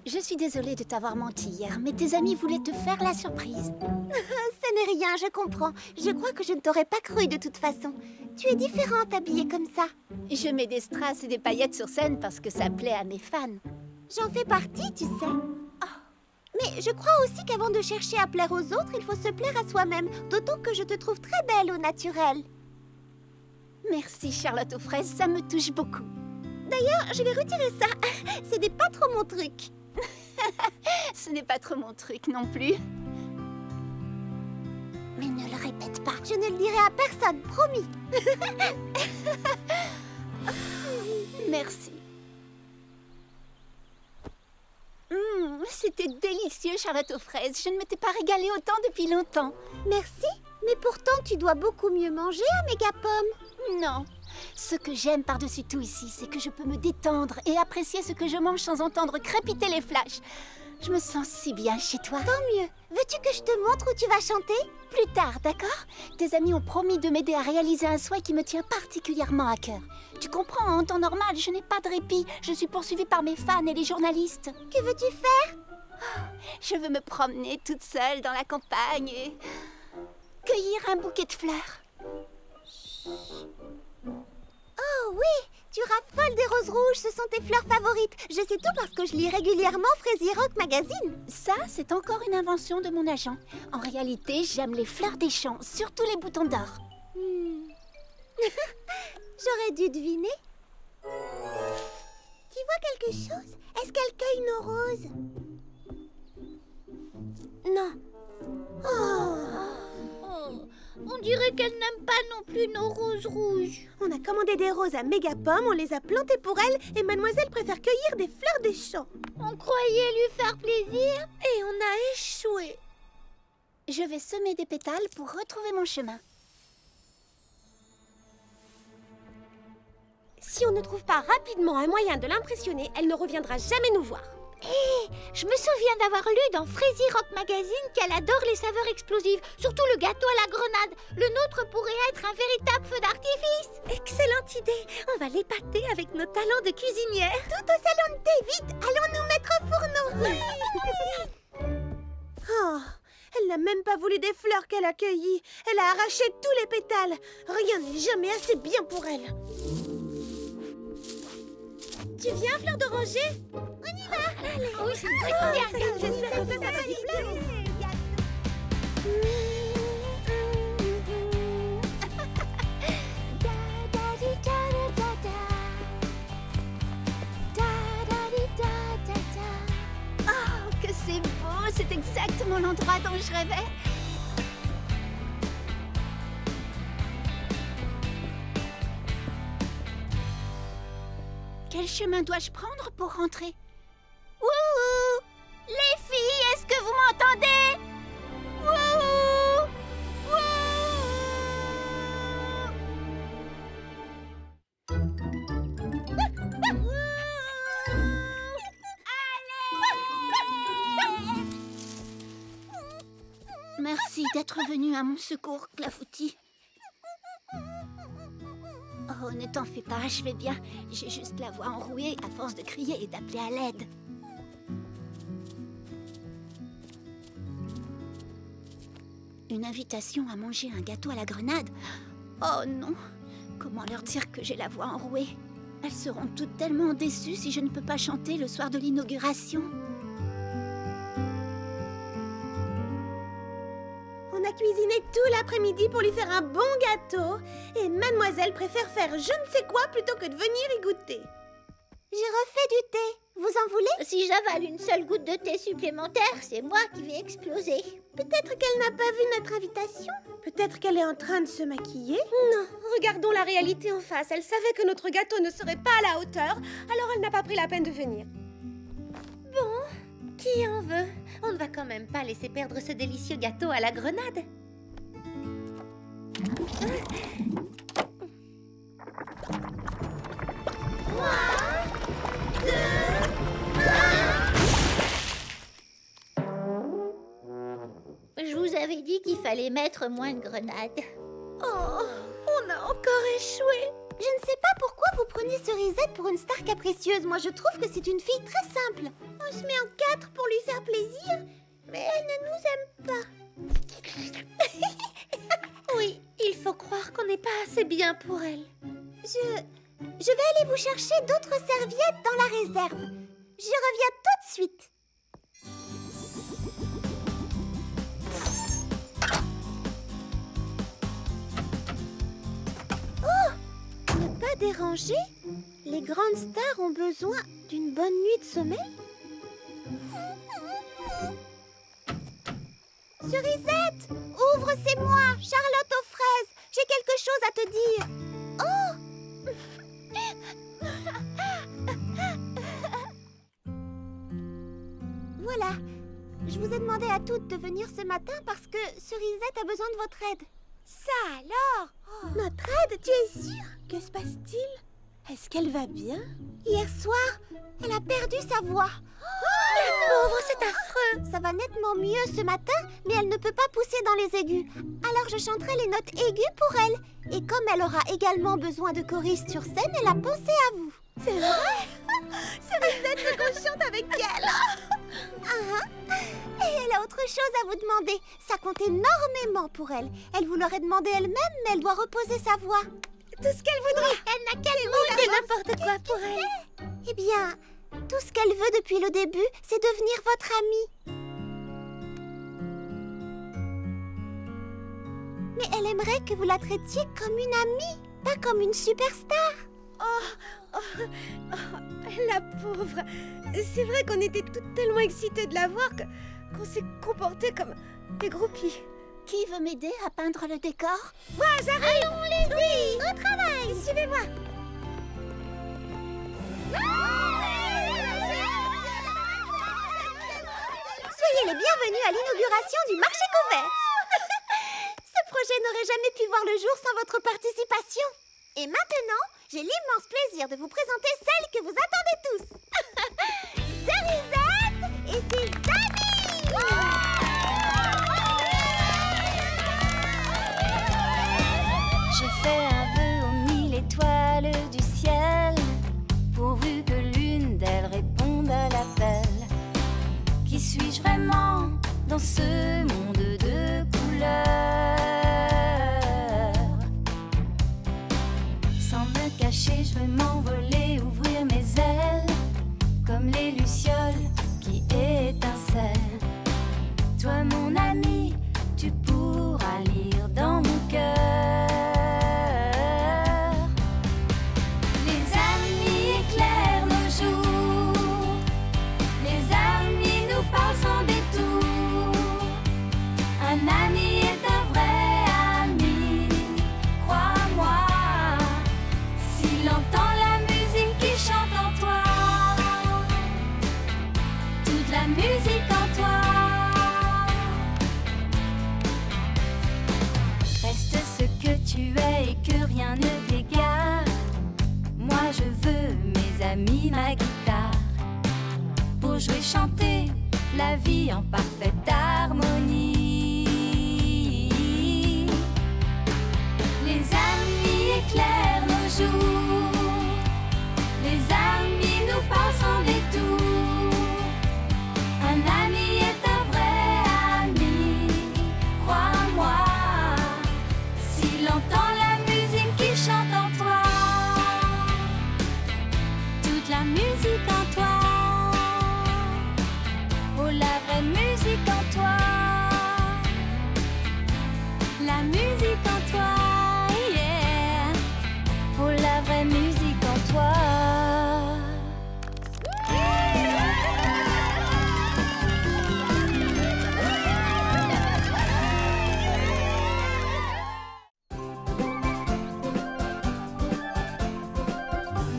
Speaker 8: Je suis désolée de t'avoir menti hier, mais tes amis voulaient te faire la surprise.
Speaker 5: Ce n'est rien, je comprends. Je crois que je ne t'aurais pas cru de toute façon. Tu es différente habillée comme ça.
Speaker 8: Je mets des strass et des paillettes sur scène parce que ça plaît à mes fans.
Speaker 5: J'en fais partie, tu sais. Mais je crois aussi qu'avant de chercher à plaire aux autres, il faut se plaire à soi-même. D'autant que je te trouve très belle au naturel.
Speaker 8: Merci Charlotte aux fraises, ça me touche beaucoup.
Speaker 5: D'ailleurs, je vais retirer ça. Ce n'est pas trop mon truc.
Speaker 8: Ce n'est pas trop mon truc non plus.
Speaker 5: Mais ne le répète pas. Je ne le dirai à personne, promis.
Speaker 8: Merci. C'était délicieux, Charlotte aux fraises. Je ne m'étais pas régalée autant depuis longtemps.
Speaker 5: Merci, mais pourtant tu dois beaucoup mieux manger à Mégapom.
Speaker 8: Non. Ce que j'aime par-dessus tout ici, c'est que je peux me détendre et apprécier ce que je mange sans entendre crépiter les flashs. Je me sens si bien chez toi.
Speaker 5: Tant mieux. Veux-tu que je te montre où tu vas chanter?
Speaker 8: Plus tard, d'accord? Tes amis ont promis de m'aider à réaliser un souhait qui me tient particulièrement à cœur. Tu comprends, en temps normal, je n'ai pas de répit. Je suis poursuivie par mes fans et les journalistes.
Speaker 5: Que veux-tu faire?
Speaker 8: Je veux me promener toute seule dans la campagne et cueillir un bouquet de fleurs.
Speaker 5: Oh oui, tu raffoles des roses rouges, ce sont tes fleurs favorites. Je sais tout parce que je lis régulièrement Frézy Rock Magazine.
Speaker 8: Ça, c'est encore une invention de mon agent. En réalité, j'aime les fleurs des champs, surtout les boutons d'or.
Speaker 5: J'aurais dû deviner. Tu vois quelque chose? Est-ce qu'elle cueille nos roses? Non. Oh.
Speaker 6: On dirait qu'elle n'aime pas non plus nos roses rouges.
Speaker 5: On a commandé des roses à Mégapom, on les a plantées pour elle et mademoiselle préfère cueillir des fleurs des champs.
Speaker 6: On croyait lui faire plaisir.
Speaker 5: Et on a échoué.
Speaker 8: Je vais semer des pétales pour retrouver mon chemin.
Speaker 5: Si on ne trouve pas rapidement un moyen de l'impressionner, elle ne reviendra jamais nous voir.
Speaker 6: Je me souviens d'avoir lu dans Frézy Rock Magazine qu'elle adore les saveurs explosives, surtout le gâteau à la grenade. Le nôtre pourrait être un véritable feu d'artifice.
Speaker 5: Excellente idée. On va l'épater avec nos talents de cuisinière.
Speaker 2: Tout au salon de thé, vite, allons nous mettre au fourneau.
Speaker 5: Oh, elle n'a même pas voulu des fleurs qu'elle a cueillies. Elle a arraché tous les pétales. Rien n'est jamais assez bien pour elle. Tu viens, fleur d'oranger?
Speaker 2: On y va.
Speaker 5: Allez.
Speaker 6: Oui, c'est très bien.
Speaker 5: J'espère que ça va lui plaire.
Speaker 8: Oh, que c'est beau! C'est exactement l'endroit dont je rêvais. Quel chemin dois-je prendre pour rentrer?
Speaker 6: Wouhou! Les filles, est-ce que vous m'entendez? Wouhou!
Speaker 8: Merci d'être venu à mon secours, Clafoutis. Oh, ne t'en fais pas, je vais bien. J'ai juste la voix enrouée à force de crier et d'appeler à l'aide. Une invitation à manger un gâteau à la grenade? Oh non! Comment leur dire que j'ai la voix enrouée? Elles seront toutes tellement déçues si je ne peux pas chanter le soir de l'inauguration.
Speaker 5: On a cuisiné tout l'après-midi pour lui faire un bon gâteau. Et mademoiselle préfère faire je ne sais quoi plutôt que de venir y goûter.
Speaker 2: J'ai refait du thé. Vous en voulez?
Speaker 6: Si j'avale une seule goutte de thé supplémentaire, c'est moi qui vais exploser.
Speaker 5: Peut-être qu'elle n'a pas vu notre invitation. Peut-être qu'elle est en train de se maquiller. Non, regardons la réalité en face. Elle savait que notre gâteau ne serait pas à la hauteur, alors elle n'a pas pris la peine de venir.
Speaker 4: Bon, qui en veut? On ne va quand même pas laisser perdre ce délicieux gâteau à la grenade.
Speaker 6: Je vous avais dit qu'il fallait mettre moins de grenades.
Speaker 5: Oh, on a encore échoué.
Speaker 2: Je ne sais pas pourquoi vous prenez Cerisette pour une star capricieuse. Moi, je trouve que c'est une fille très simple.
Speaker 5: On se met en quatre pour lui faire plaisir, mais elle ne nous aime pas.
Speaker 4: Oui, il faut croire qu'on n'est pas assez bien pour elle.
Speaker 2: Je vais aller vous chercher d'autres serviettes dans la réserve. Je reviens tout de suite. Oh! Ne pas déranger? Les grandes stars ont besoin d'une bonne nuit de sommeil? Cerisette! Ouvre, c'est moi, Charlotte aux fraises. J'ai quelque chose à te dire. Oh! Voilà. Je vous ai demandé à toutes de venir ce matin parce que Cerisette a besoin de votre aide.
Speaker 5: Ça alors? Notre aide, tu es sûre? Que se passe-t-il? Est-ce qu'elle va bien?
Speaker 2: Hier soir, elle a perdu sa voix.
Speaker 5: La pauvre, c'est affreux.
Speaker 2: Ça va nettement mieux ce matin, mais elle ne peut pas pousser dans les aigus. Alors je chanterai les notes aiguës pour elle. Et comme elle aura également besoin de choristes sur scène, elle a pensé à vous.
Speaker 5: C'est vrai? Cerisette veut qu'on chante avec elle.
Speaker 2: Et elle a autre chose à vous demander. Ça compte énormément pour elle. Elle vous l'aurait demandé elle-même, mais elle doit reposer sa voix.
Speaker 5: Tout ce qu'elle voudra.
Speaker 2: Elle n'a qu'à demander
Speaker 5: n'importe quoi pour elle.
Speaker 2: Eh bien, tout ce qu'elle veut depuis le début, c'est devenir votre amie. Mais elle aimerait que vous la traitiez comme une amie, pas comme une superstar.
Speaker 5: La pauvre. C'est vrai qu'on était toutes tellement excitées de la voir qu'on s'est comporté comme des groupies.
Speaker 8: Qui veut m'aider à peindre le décor?
Speaker 2: Moi, j'arrive. Allons l'aider. Oui, au travail. Suivez-moi. Soyez les bienvenus à l'inauguration du marché couvert. Ce projet n'aurait jamais pu voir le jour sans votre participation. Et maintenant, j'ai l'immense plaisir de vous présenter celle que vous attendez tous. Cerisette et ses amis.
Speaker 9: Je fais un vœu aux 1000 étoiles du ciel, pourvu que l'une d'elles réponde à l'appel. Qui suis-je vraiment dans ce monde de couleurs? Sans me cacher, je veux m'envoler, ouvrir mes ailes, comme les lucioles qui étincellent. Toi, mon ami, tu pourras lire dans mon cœur. Les amis éclairent nos jours, les amis nous parlent sans détour. Un ami est un vrai ami, crois-moi, s'il entend la musique qui chante en toi, toute la musique en toi. Reste ce que tu es et que rien ne t'égare. Moi je veux mes amis, ma guitare, pour jouer, chanter la vie en parfaite harmonie. Les amis éclairent nos jours, les amis nous parlent sans détour. Un ami est un vrai ami, crois-moi, s'il entend la musique qui chante en toi, toute la musique en toi. Oh, la vraie musique en toi, la musique en toi, yeah. Oh, la vraie musique en toi.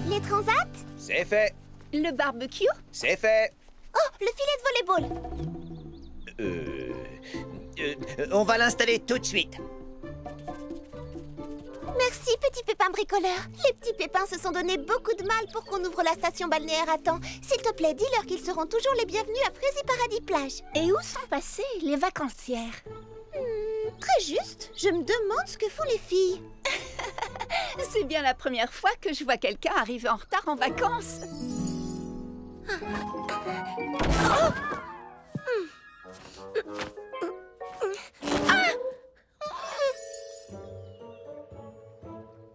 Speaker 2: Les transats?
Speaker 10: C'est fait.
Speaker 8: Le barbecue?
Speaker 10: C'est fait.
Speaker 2: Oh, le filet de volleyball.
Speaker 10: On va l'installer tout de suite.
Speaker 2: Merci, petit pépin bricoleur. Les petits pépins se sont donné beaucoup de mal pour qu'on ouvre la station balnéaire à temps. S'il te plaît, dis-leur qu'ils seront toujours les bienvenus à Frézy Paradis Plage.
Speaker 8: Et où sont passées les vacancières?
Speaker 2: Très juste. Je me demande ce que font les filles.
Speaker 8: C'est bien la première fois que je vois quelqu'un arriver en retard en vacances.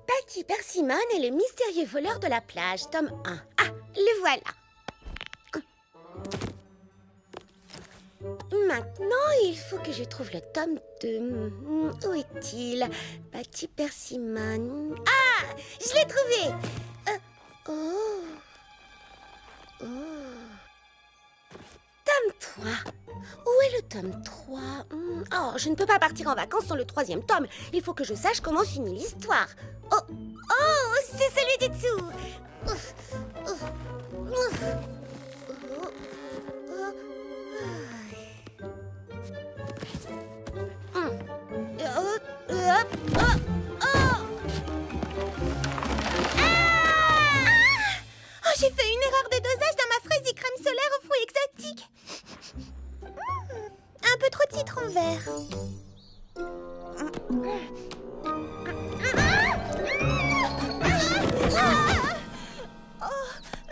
Speaker 2: Patty Persimmon et le mystérieux voleur de la plage, tome 1. Ah, le voilà. Maintenant, il faut que je trouve le tome 2. Où est-il? Patty Persimmon. Ah, je l'ai trouvé. Tome 3. Où est le tome 3? Oh, je ne peux pas partir en vacances sans le 3e tome. Il faut que je sache comment finit l'histoire. Oh, c'est celui du dessous. J'ai fait une erreur de dosage dans ma Frézy crème solaire aux fruits exotiques. Un peu trop de citron vert.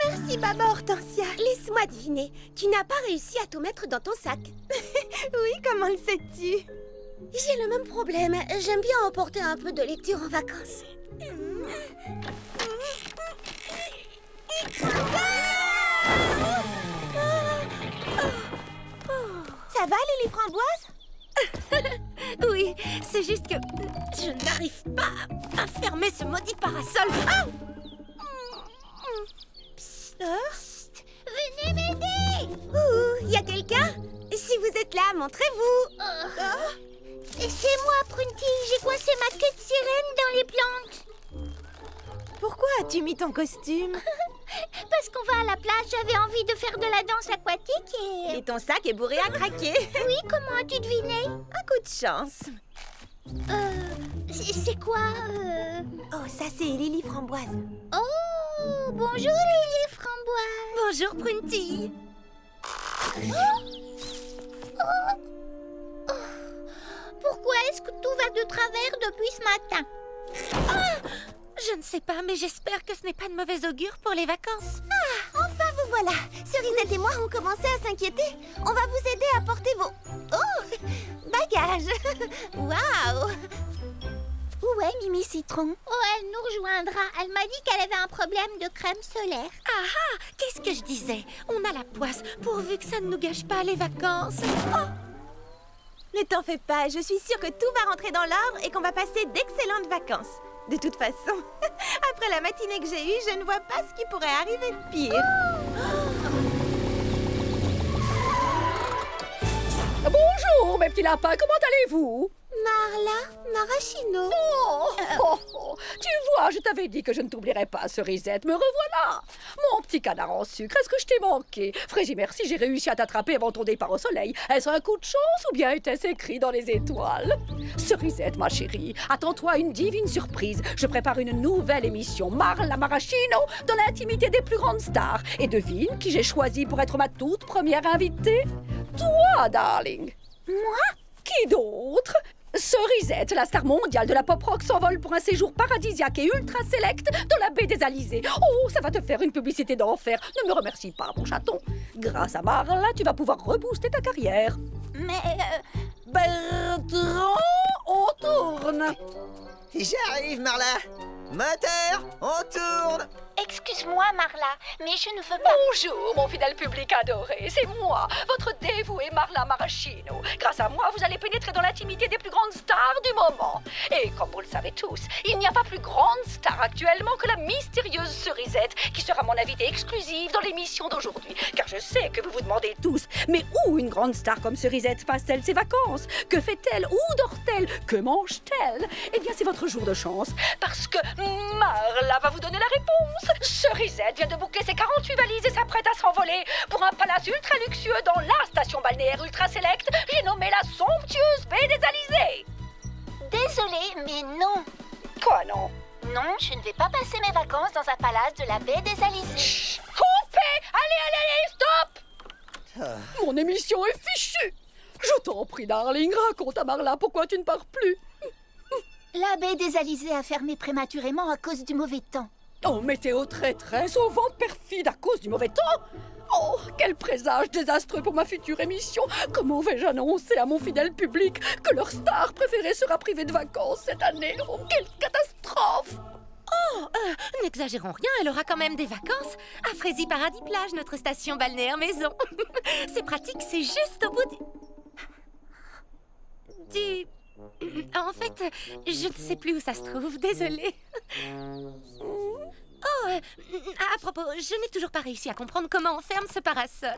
Speaker 2: Merci, Baba Hortensia. Laisse-moi deviner. Tu n'as pas réussi à tout mettre dans ton sac. Oui, comment le sais-tu? J'ai le même problème. J'aime bien emporter un peu de lecture en vacances. Ça va, Lily Framboise?
Speaker 4: Oui, c'est juste que je n'arrive pas à fermer ce maudit parasol. Ah!
Speaker 2: Psst, venez m'aider! Il y a quelqu'un? Si vous êtes là, montrez-vous!
Speaker 6: C'est moi, Prunty. J'ai coincé ma queue de sirène dans les plantes.
Speaker 2: Pourquoi as-tu mis ton costume?
Speaker 6: Parce qu'on va à la plage, j'avais envie de faire de la danse aquatique et...
Speaker 2: Et ton sac est bourré à craquer.
Speaker 6: Oui, comment as-tu deviné?
Speaker 2: Un coup de chance.
Speaker 6: C'est quoi
Speaker 2: Oh, ça c'est Lily Framboise.
Speaker 6: Oh, bonjour Lily Framboise.
Speaker 4: Bonjour, Prunty.
Speaker 6: Pourquoi est-ce que tout va de travers depuis ce matin?
Speaker 4: Je ne sais pas, mais j'espère que ce n'est pas de mauvais augure pour les vacances.
Speaker 2: Enfin vous voilà. Cerisette et moi on commençait à s'inquiéter. On va vous aider à porter vos... Oh, bagages. Waouh.
Speaker 8: Où est Mimi Citron?
Speaker 6: Oh, elle nous rejoindra. Elle m'a dit qu'elle avait un problème de crème solaire.
Speaker 4: Ah, qu'est-ce que je disais? On a la poisse, pourvu que ça ne nous gâche pas les vacances. Oh,
Speaker 2: Ne t'en fais pas, je suis sûre que tout va rentrer dans l'ordre et qu'on va passer d'excellentes vacances. De toute façon, après la matinée que j'ai eue, je ne vois pas ce qui pourrait arriver de pire.
Speaker 7: Bonjour, mes petits lapins, comment allez-vous?
Speaker 2: Marla Maraschino.
Speaker 7: Tu vois, je t'avais dit que je ne t'oublierais pas, Cerisette. Me revoilà. Mon petit canard en sucre, est-ce que je t'ai manqué? Frégie, merci, j'ai réussi à t'attraper avant ton départ au soleil. Est-ce un coup de chance ou bien était-ce écrit dans les étoiles? Cerisette, ma chérie, attends-toi à une divine surprise. Je prépare une nouvelle émission, Marla Maraschino, dans l'intimité des plus grandes stars. Et devine qui j'ai choisi pour être ma toute première invitée? Toi, darling.
Speaker 8: Moi?
Speaker 7: Qui d'autre? Cerisette, la star mondiale de la pop rock, s'envole pour un séjour paradisiaque et ultra select dans la baie des Alizés. Oh, ça va te faire une publicité d'enfer. Ne me remercie pas, mon chaton. Grâce à Marla, tu vas pouvoir rebooster ta carrière.
Speaker 8: Mais...
Speaker 7: Bertrand, on tourne.
Speaker 10: J'arrive, Marla. Moteur, on tourne.
Speaker 6: Excuse-moi, Marla, mais je ne veux pas...
Speaker 7: Bonjour, mon fidèle public adoré. C'est moi, votre dévouée Marla Maraschino. Grâce à moi, vous allez pénétrer dans l'intimité des plus grandes stars du moment. Et comme vous le savez tous, il n'y a pas plus grande star actuellement que la mystérieuse Cerisette, qui sera mon invitée exclusive dans l'émission d'aujourd'hui. Car je sais que vous vous demandez tous, mais où une grande star comme Cerisette passe-t-elle ses vacances? Que fait-elle? Où dort-elle? Que mange-t-elle? Eh bien, c'est votre jour de chance, parce que Marla va vous donner la réponse. Cerisette vient de boucler ses 48 valises et s'apprête à s'envoler pour un palace ultra luxueux dans la station balnéaire ultra select. J'ai nommé la somptueuse baie des Alizés.
Speaker 6: Désolée, mais non.
Speaker 7: Quoi non?
Speaker 6: Non, je ne vais pas passer mes vacances dans un palace de la baie des Alizés.
Speaker 7: Chut, coupez! Allez, stop! Mon émission est fichue. Je t'en prie, darling, raconte à Marla pourquoi tu ne pars plus.
Speaker 8: La baie des Alizés a fermé prématurément à cause du mauvais temps.
Speaker 7: Oh, météo traîtresse, au vent perfide à cause du mauvais temps. Oh, quel présage désastreux pour ma future émission. Comment vais-je annoncer à mon fidèle public que leur star préférée sera privée de vacances cette année? Oh, quelle catastrophe!
Speaker 4: Oh, n'exagérons rien, elle aura quand même des vacances à Frézy Paradis Plage, notre station balnéaire maison. C'est pratique, c'est juste au bout du... En fait, je ne sais plus où ça se trouve, désolée. Oh, à propos, je n'ai toujours pas réussi à comprendre comment on ferme ce parasol.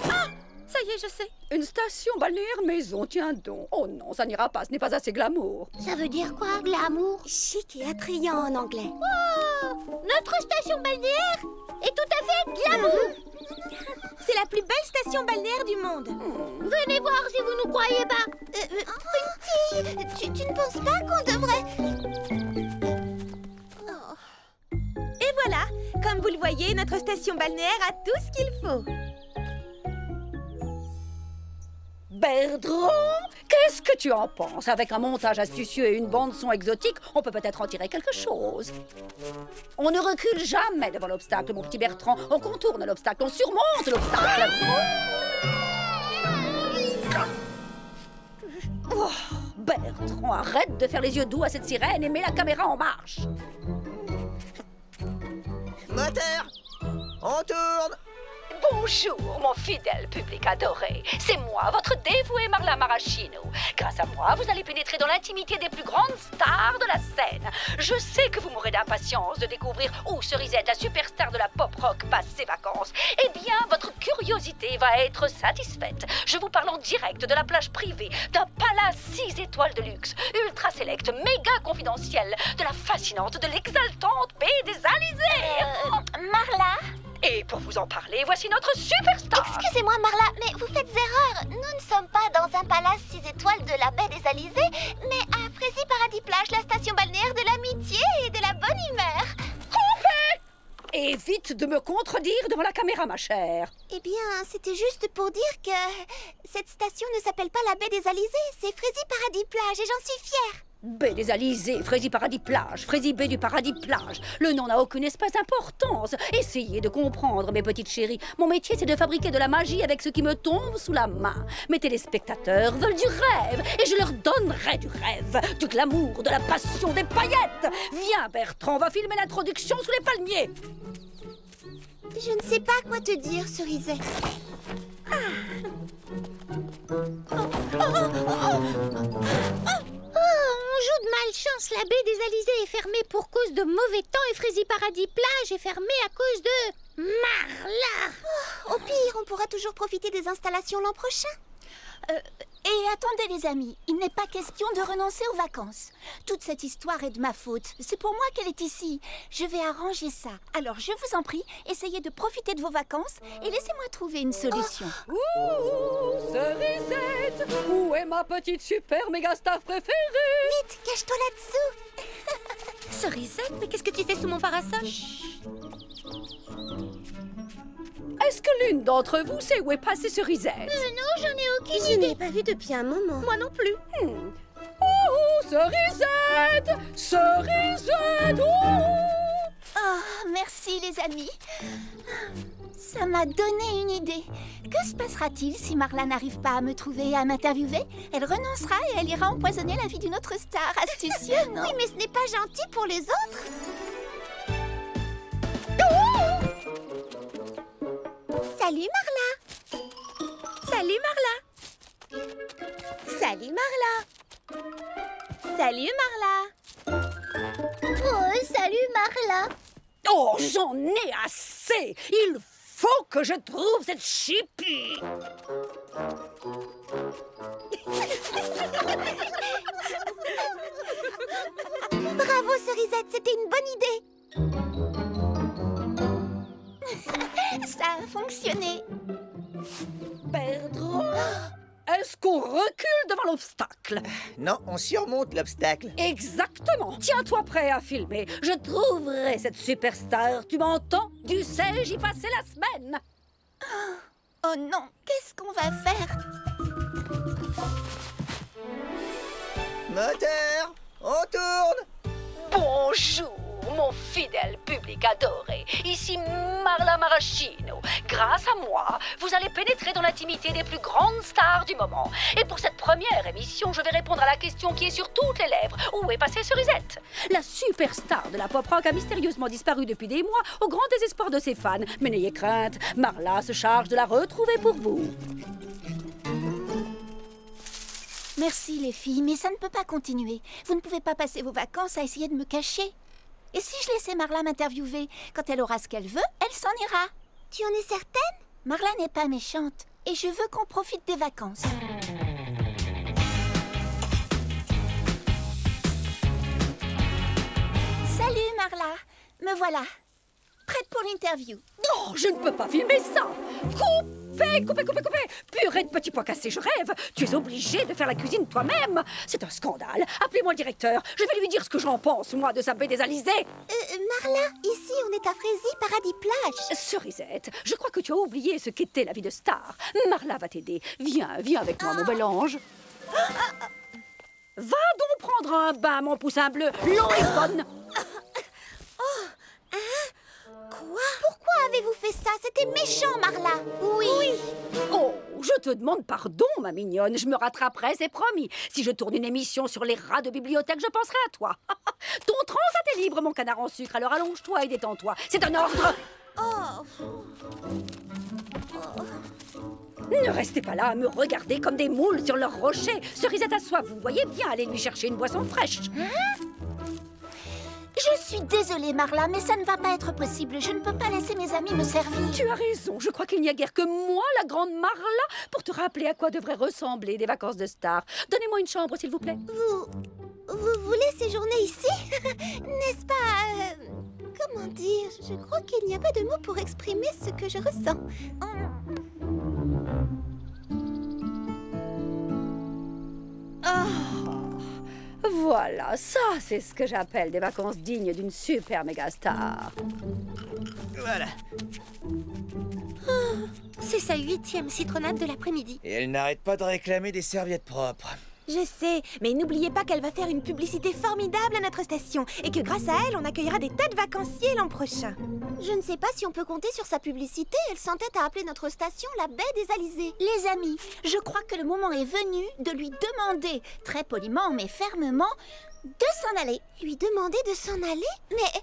Speaker 4: Ah, ça y est, je sais.
Speaker 7: Une station balnéaire maison, tiens donc. Oh non, ça n'ira pas, ce n'est pas assez glamour.
Speaker 6: Ça veut dire quoi, glamour?
Speaker 2: Chic et attrayant en anglais.
Speaker 6: Oh, notre station balnéaire est tout à fait glamour.
Speaker 2: C'est la plus belle station balnéaire du monde.
Speaker 6: Venez voir si vous nous croyez pas.
Speaker 2: Prunty, tu ne penses pas qu'on devrait... Et voilà, comme vous le voyez, notre station balnéaire a tout ce qu'il faut.
Speaker 7: Bertrand, qu'est-ce que tu en penses? Avec un montage astucieux et une bande-son exotique, on peut peut-être en tirer quelque chose. On ne recule jamais devant l'obstacle, mon petit Bertrand. On contourne l'obstacle, on surmonte l'obstacle. Oh, Bertrand, arrête de faire les yeux doux à cette sirène et mets la caméra en marche.
Speaker 10: Moteur, on tourne.
Speaker 7: Bonjour, mon fidèle public adoré. C'est moi, votre dévouée Marla Maraschino. Grâce à moi, vous allez pénétrer dans l'intimité des plus grandes stars de la scène. Je sais que vous mourrez d'impatience de découvrir où Cerisette, la superstar de la pop rock, passe ses vacances. Eh bien, votre curiosité va être satisfaite. Je vous parle en direct de la plage privée, d'un palace 6 étoiles de luxe, ultra select, méga confidentiel, de la fascinante, de l'exaltante baie des Alizés.
Speaker 2: Marla?
Speaker 7: Et pour vous en parler, voici notre superstar.
Speaker 2: Excusez-moi, Marla, mais vous faites erreur. Nous ne sommes pas dans un palace 6 étoiles de la baie des Alizés, mais à Frézy Paradis Plage, la station balnéaire de l'amitié et de la bonne humeur.
Speaker 11: Évite de me contredire devant la caméra, ma chère.
Speaker 2: Eh bien, c'était juste pour dire que cette station ne s'appelle pas la baie des Alizés, c'est Frézy Paradis Plage et j'en suis fière.
Speaker 11: Baie des Alizés, Frézy Paradis Plage, Frézy Baie du Paradis Plage. Le nom n'a aucune espèce d'importance. Essayez de comprendre, mes petites chéries. Mon métier, c'est de fabriquer de la magie avec ce qui me tombe sous la main. Mes téléspectateurs veulent du rêve, et je leur donnerai du rêve, du glamour, de la passion, des paillettes. Viens, Bertrand, on va filmer l'introduction sous les palmiers.
Speaker 2: Je ne sais pas quoi te dire, Cerisette.
Speaker 6: On joue de malchance. La baie des Alizés est fermée pour cause de mauvais temps et Frézy Paradis Plage est fermée à cause de Marla.
Speaker 2: Au pire, on pourra toujours profiter des installations l'an prochain.
Speaker 8: Et attendez les amis, il n'est pas question de renoncer aux vacances. Toute cette histoire est de ma faute. C'est pour moi qu'elle est ici. Je vais arranger ça. Alors je vous en prie, essayez de profiter de vos vacances et laissez-moi trouver une solution.
Speaker 11: Ouh, Cerisette, où est ma petite super méga star préférée?
Speaker 2: Vite, cache-toi là-dessous.
Speaker 4: Cerisette, mais qu'est-ce que tu fais sous mon parasol?
Speaker 11: Est-ce que l'une d'entre vous sait où est passée Cerisette?
Speaker 6: Non, j'en ai aucune
Speaker 2: Je
Speaker 6: idée.
Speaker 2: n'ai pas vu depuis un moment.
Speaker 4: Moi non plus.
Speaker 11: Oh, Cerisette! Cerisette!
Speaker 8: Oh, merci les amis. Ça m'a donné une idée. Que se passera-t-il si Marla n'arrive pas à me trouver et à m'interviewer? Elle renoncera et elle ira empoisonner la vie d'une autre star. Astucieux, non?
Speaker 2: Oui, mais ce n'est pas gentil pour les autres. Salut Marla.
Speaker 4: Salut Marla.
Speaker 2: Salut Marla. Salut Marla.
Speaker 6: Oh, salut Marla.
Speaker 11: Oh, j'en ai assez! Il faut que je trouve cette chipie!
Speaker 2: Bravo Cerisette, c'était une bonne idée.
Speaker 8: Ça a fonctionné.
Speaker 11: Bertrand, est-ce qu'on recule devant l'obstacle?
Speaker 10: Non, on surmonte l'obstacle.
Speaker 11: Exactement. Tiens-toi prêt à filmer. Je trouverai cette superstar. Tu m'entends? Tu sais, j'y passais la semaine.
Speaker 8: Oh non, qu'est-ce qu'on va faire?
Speaker 10: Moteur, on tourne.
Speaker 7: Bonjour, mon fidèle public adoré. Ici Marla Maraschino. Grâce à moi, vous allez pénétrer dans l'intimité des plus grandes stars du moment. Et pour cette première émission, je vais répondre à la question qui est sur toutes les lèvres. Où est passée Cerisette?
Speaker 11: La superstar de la pop rock a mystérieusement disparu depuis des mois au grand désespoir de ses fans. Mais n'ayez crainte, Marla se charge de la retrouver pour vous.
Speaker 8: Merci les filles, mais ça ne peut pas continuer. Vous ne pouvez pas passer vos vacances à essayer de me cacher. Et si je laissais Marla m'interviewer, quand elle aura ce qu'elle veut, elle s'en ira.
Speaker 2: Tu en es certaine?
Speaker 8: Marla n'est pas méchante et je veux qu'on profite des vacances. Salut Marla, me voilà. Prête pour l'interview.
Speaker 11: Non, je ne peux pas filmer ça. Coupez, coupez, coupez, coupez. Purée de petits pois cassés, je rêve. Tu es obligé de faire la cuisine toi-même. C'est un scandale. Appelez-moi le directeur. Je vais lui dire ce que j'en pense, moi, de sa baie des Alizés.
Speaker 2: Marla, ici on est à Frézy Paradis Plage.
Speaker 11: Cerisette, je crois que tu as oublié ce qu'était la vie de star. Marla va t'aider. Viens, viens avec moi, mon bel ange. Va donc prendre un bain, mon poussin bleu. L'eau est bonne.
Speaker 2: Quoi? Pourquoi avez-vous fait ça? C'était méchant, Marla. Oui.
Speaker 11: Oh, je te demande pardon, ma mignonne. Je me rattraperai, c'est promis. Si je tourne une émission sur les rats de bibliothèque, je penserai à toi. Ton transat est libre, mon canard en sucre. Alors allonge-toi et détends-toi. C'est un ordre. Ne restez pas là à me regarder comme des moules sur leur rocher. Cerisette a soif, vous voyez bien, aller lui chercher une boisson fraîche.
Speaker 8: Je suis désolée, Marla, mais ça ne va pas être possible. Je ne peux pas laisser mes amis me servir.
Speaker 11: Tu as raison, je crois qu'il n'y a guère que moi, la grande Marla, pour te rappeler à quoi devraient ressembler des vacances de star. Donnez-moi une chambre, s'il vous plaît.
Speaker 2: Vous voulez séjourner ici? N'est-ce pas... comment dire? Je crois qu'il n'y a pas de mots pour exprimer ce que je ressens.
Speaker 11: Voilà, ça c'est ce que j'appelle des vacances dignes d'une super méga star.
Speaker 10: Voilà.
Speaker 4: C'est sa 8e citronnade de l'après-midi.
Speaker 10: Et elle n'arrête pas de réclamer des serviettes propres.
Speaker 1: Je sais, mais n'oubliez pas qu'elle va faire une publicité formidable à notre station et que grâce à elle, on accueillera des tas de vacanciers l'an prochain.
Speaker 2: Je ne sais pas si on peut compter sur sa publicité. Elle s'entête à appeler notre station la baie des Alizés.
Speaker 8: Les amis, je crois que le moment est venu de lui demander, très poliment mais fermement, de s'en aller.
Speaker 2: Lui demander de s'en aller? Mais...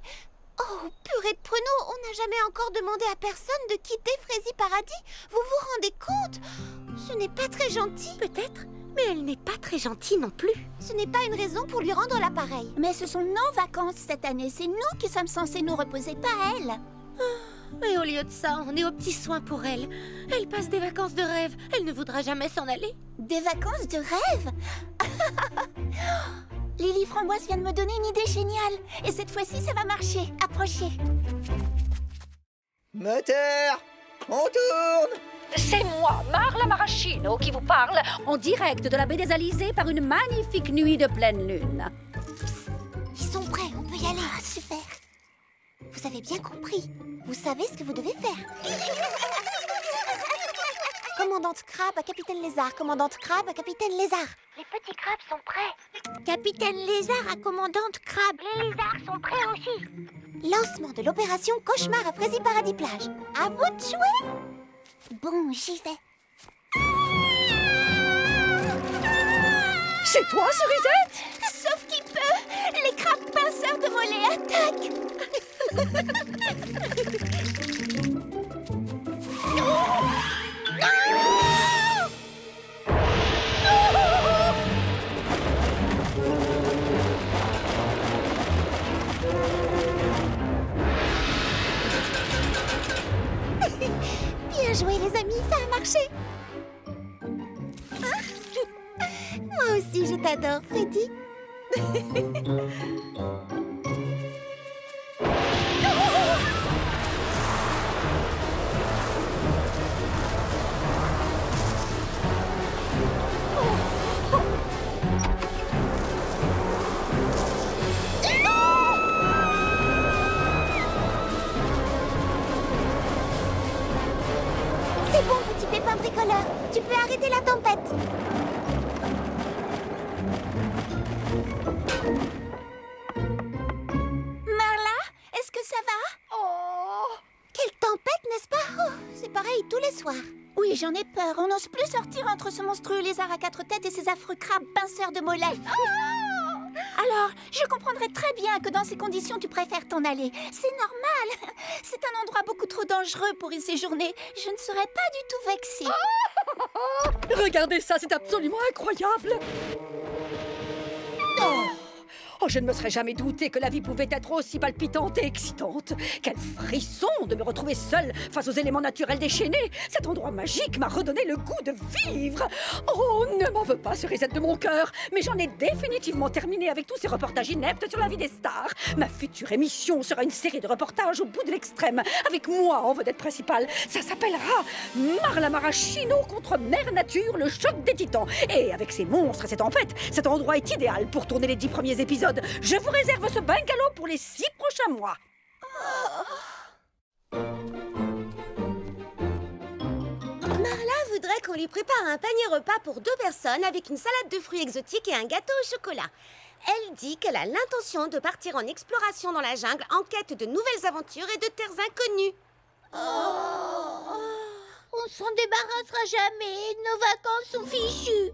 Speaker 2: oh, purée de pruneaux, on n'a jamais encore demandé à personne de quitter Frézy Paradis. Vous vous rendez compte? Ce n'est pas très gentil.
Speaker 4: Peut-être, mais elle n'est pas très gentille non plus.
Speaker 2: Ce n'est pas une raison pour lui rendre l'appareil.
Speaker 8: Mais ce sont nos vacances cette année. C'est nous qui sommes censés nous reposer, pas elle.
Speaker 4: Mais au lieu de ça, on est aux petits soins pour elle. Elle passe des vacances de rêve. Elle ne voudra jamais s'en aller.
Speaker 8: Des vacances de rêve? Lily Framboise vient de me donner une idée géniale. Et cette fois-ci, ça va marcher. Approchez.
Speaker 10: Moteur! On tourne!
Speaker 7: C'est moi, Marla Maraschino, qui vous parle.
Speaker 11: En direct de la baie des Alizés par une magnifique nuit de pleine lune.
Speaker 2: Ils sont prêts, on peut y aller. Ah, super. Vous avez bien compris. Vous savez ce que vous devez faire. Commandante Crabe à Capitaine Lézard. Commandante Crabe à Capitaine Lézard.
Speaker 6: Les petits crabes sont prêts.
Speaker 2: Capitaine Lézard à Commandante Crabe.
Speaker 6: Les lézards sont prêts aussi.
Speaker 2: Lancement de l'opération Cauchemar à Frézy Paradis Plage. À vous de jouer. Bon, j'y vais.
Speaker 11: C'est toi, Cerisette?
Speaker 8: Sauf qui peut. Les crabes pinceurs de mollet attaquent.
Speaker 2: Bien joué les amis, ça a marché. Moi aussi je t'adore, Freddy. C'est bon, petit pépin bricoleur. Tu peux arrêter la tempête.
Speaker 8: Marla, est-ce que ça va?
Speaker 2: Oh, quelle tempête, n'est-ce pas? Oh, c'est pareil tous les soirs.
Speaker 8: Oui, j'en ai peur. On n'ose plus sortir entre ce monstrueux lézard à 4 têtes et ces affreux crabes pinceurs de mollets. Alors, je comprendrais très bien que dans ces conditions, tu préfères t'en aller. C'est normal. C'est un endroit beaucoup trop dangereux pour y séjourner. Je ne serais pas du tout vexée.
Speaker 11: Regardez ça, c'est absolument incroyable. Oh, je ne me serais jamais douté que la vie pouvait être aussi palpitante et excitante. Quel frisson de me retrouver seule face aux éléments naturels déchaînés. Cet endroit magique m'a redonné le goût de vivre. Oh, ne m'en veux pas, Cerisette de mon cœur, mais j'en ai définitivement terminé avec tous ces reportages ineptes sur la vie des stars. Ma future émission sera une série de reportages au bout de l'extrême, avec moi en vedette principale. Ça s'appellera Marla Maraschino contre Mère Nature, le choc des titans. Et avec ces monstres et ces tempêtes, cet endroit est idéal pour tourner les 10 premiers épisodes. Je vous réserve ce bungalow pour les 6 prochains mois.
Speaker 1: Marla voudrait qu'on lui prépare un panier repas pour 2 personnes avec une salade de fruits exotiques et un gâteau au chocolat. Elle dit qu'elle a l'intention de partir en exploration dans la jungle en quête de nouvelles aventures et de terres inconnues.
Speaker 6: On s'en débarrassera jamais. Nos vacances sont fichues.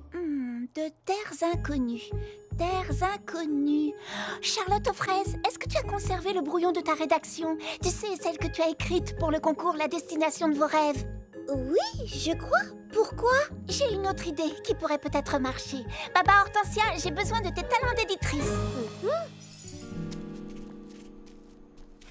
Speaker 8: De terres inconnues. Terres inconnues. Charlotte aux fraises, est-ce que tu as conservé le brouillon de ta rédaction? Tu sais, celle que tu as écrite pour le concours La destination de vos rêves.
Speaker 2: Oui, je crois. Pourquoi?
Speaker 8: J'ai une autre idée qui pourrait peut-être marcher. Baba Hortensia, j'ai besoin de tes talents d'éditrice.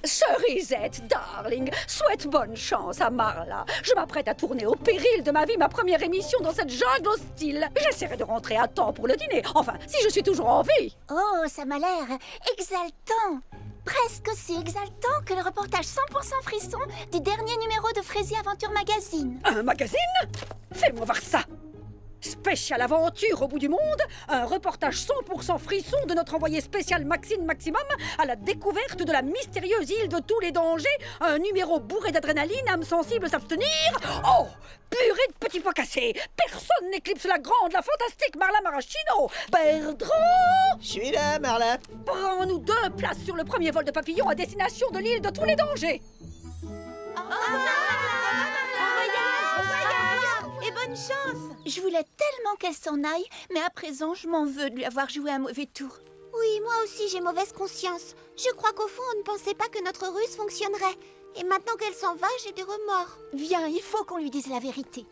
Speaker 11: Cerisette, darling, souhaite bonne chance à Marla. Je m'apprête à tourner au péril de ma vie ma première émission dans cette jungle hostile. J'essaierai de rentrer à temps pour le dîner. Enfin, si je suis toujours en vie.
Speaker 8: Oh, ça m'a l'air exaltant. Presque aussi exaltant que le reportage 100% frisson du dernier numéro de Frézy Aventure Magazine.
Speaker 11: Un magazine? Fais-moi voir ça. Spécial aventure au bout du monde, un reportage 100% frisson de notre envoyé spécial Maxime Maximum à la découverte de la mystérieuse île de tous les dangers, un numéro bourré d'adrénaline, âme sensible s'abstenir. Oh, purée de petits pois cassés. Personne n'éclipse la grande, la fantastique Marla Maraschino. Bertrand!
Speaker 10: Je suis là, Marla.
Speaker 11: Prends-nous 2 places sur le premier vol de papillon à destination de l'île de tous les dangers.
Speaker 2: Et bonne chance!
Speaker 8: Je voulais tellement qu'elle s'en aille, mais à présent, je m'en veux de lui avoir joué un mauvais tour.
Speaker 2: Oui, moi aussi j'ai mauvaise conscience. Je crois qu'au fond, on ne pensait pas que notre ruse fonctionnerait. Et maintenant qu'elle s'en va, j'ai des remords.
Speaker 8: Viens, il faut qu'on lui dise la vérité.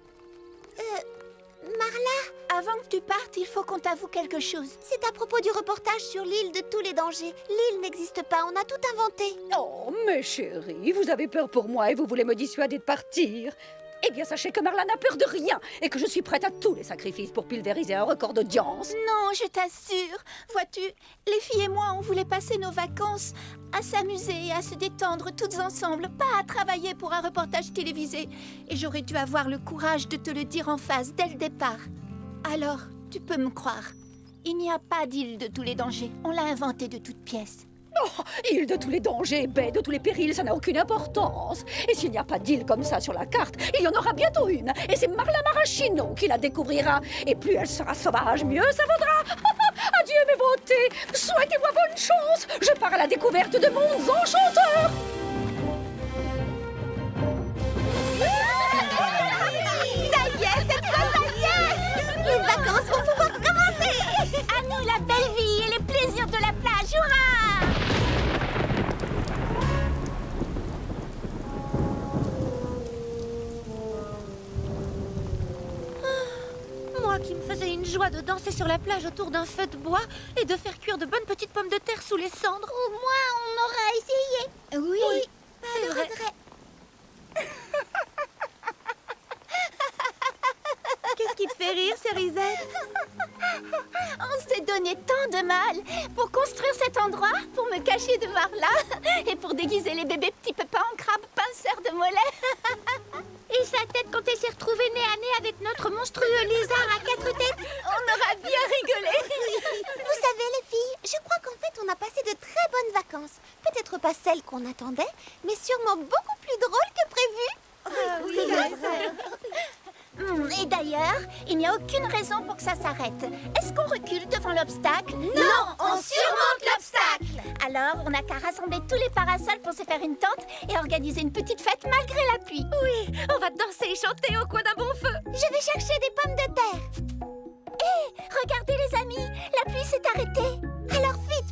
Speaker 2: Marla,
Speaker 8: Avant que tu partes, il faut qu'on t'avoue quelque chose.
Speaker 2: c'est à propos du reportage sur l'île de tous les dangers. L'île n'existe pas, on a tout inventé.
Speaker 11: Oh, mes chéris, vous avez peur pour moi et vous voulez me dissuader de partir. Eh bien, sachez que Marla n'a peur de rien et que je suis prête à tous les sacrifices pour pulvériser un record d'audience.
Speaker 8: Non, je t'assure. Vois-tu, les filles et moi, on voulait passer nos vacances à s'amuser et à se détendre toutes ensemble, pas à travailler pour un reportage télévisé. Et j'aurais dû avoir le courage de te le dire en face dès le départ. Alors, tu peux me croire. Il n'y a pas d'île de tous les dangers. On l'a inventée de toutes pièces.
Speaker 11: Oh, île de tous les dangers, baie de tous les périls, ça n'a aucune importance. Et s'il n'y a pas d'île comme ça sur la carte, il y en aura bientôt une. Et c'est Marla Maraschino qui la découvrira. Et plus elle sera sauvage, mieux ça vaudra. Adieu mes beautés, souhaitez-moi bonne chance. Je pars à la découverte de mondes enchanteurs.
Speaker 2: Ça y est, cette fois, ça y est! Les vacances vont pouvoir commencer!
Speaker 8: À nous la belle vie et les plaisirs de la plage, hurrah!
Speaker 4: Moi qui me faisais une joie de danser sur la plage autour d'un feu de bois et de faire cuire de bonnes petites pommes de terre sous les cendres.
Speaker 6: Au moins, on aura essayé.
Speaker 2: Oui,
Speaker 4: c'est vrai.
Speaker 2: Qu'est-ce qui te fait rire, Cerisette?
Speaker 8: On s'est donné tant de mal pour construire cet endroit, pour me cacher de Marla et pour déguiser les bébés petits pépins en crabes pinceurs de mollets.
Speaker 6: Et sa tête quand elle s'est retrouvée nez à nez avec notre monstrueux lézard à 4 têtes.
Speaker 8: On aura bien rigolé.
Speaker 2: Vous savez, les filles, je crois qu'en fait, on a passé de très bonnes vacances. Peut-être pas celles qu'on attendait, mais sûrement beaucoup plus drôles que prévu.
Speaker 8: C'est vrai. Et d'ailleurs, il n'y a aucune raison pour que ça s'arrête. Est-ce qu'on recule devant l'obstacle?
Speaker 2: Non, on surmonte l'obstacle.
Speaker 8: Alors, on n'a qu'à rassembler tous les parasols pour se faire une tente et organiser une petite fête malgré la pluie.
Speaker 4: Oui, on va danser et chanter au coin d'un bon feu.
Speaker 2: Je vais chercher des pommes de terre.
Speaker 8: Hé, regardez les amis, la pluie s'est arrêtée.
Speaker 2: Alors vite,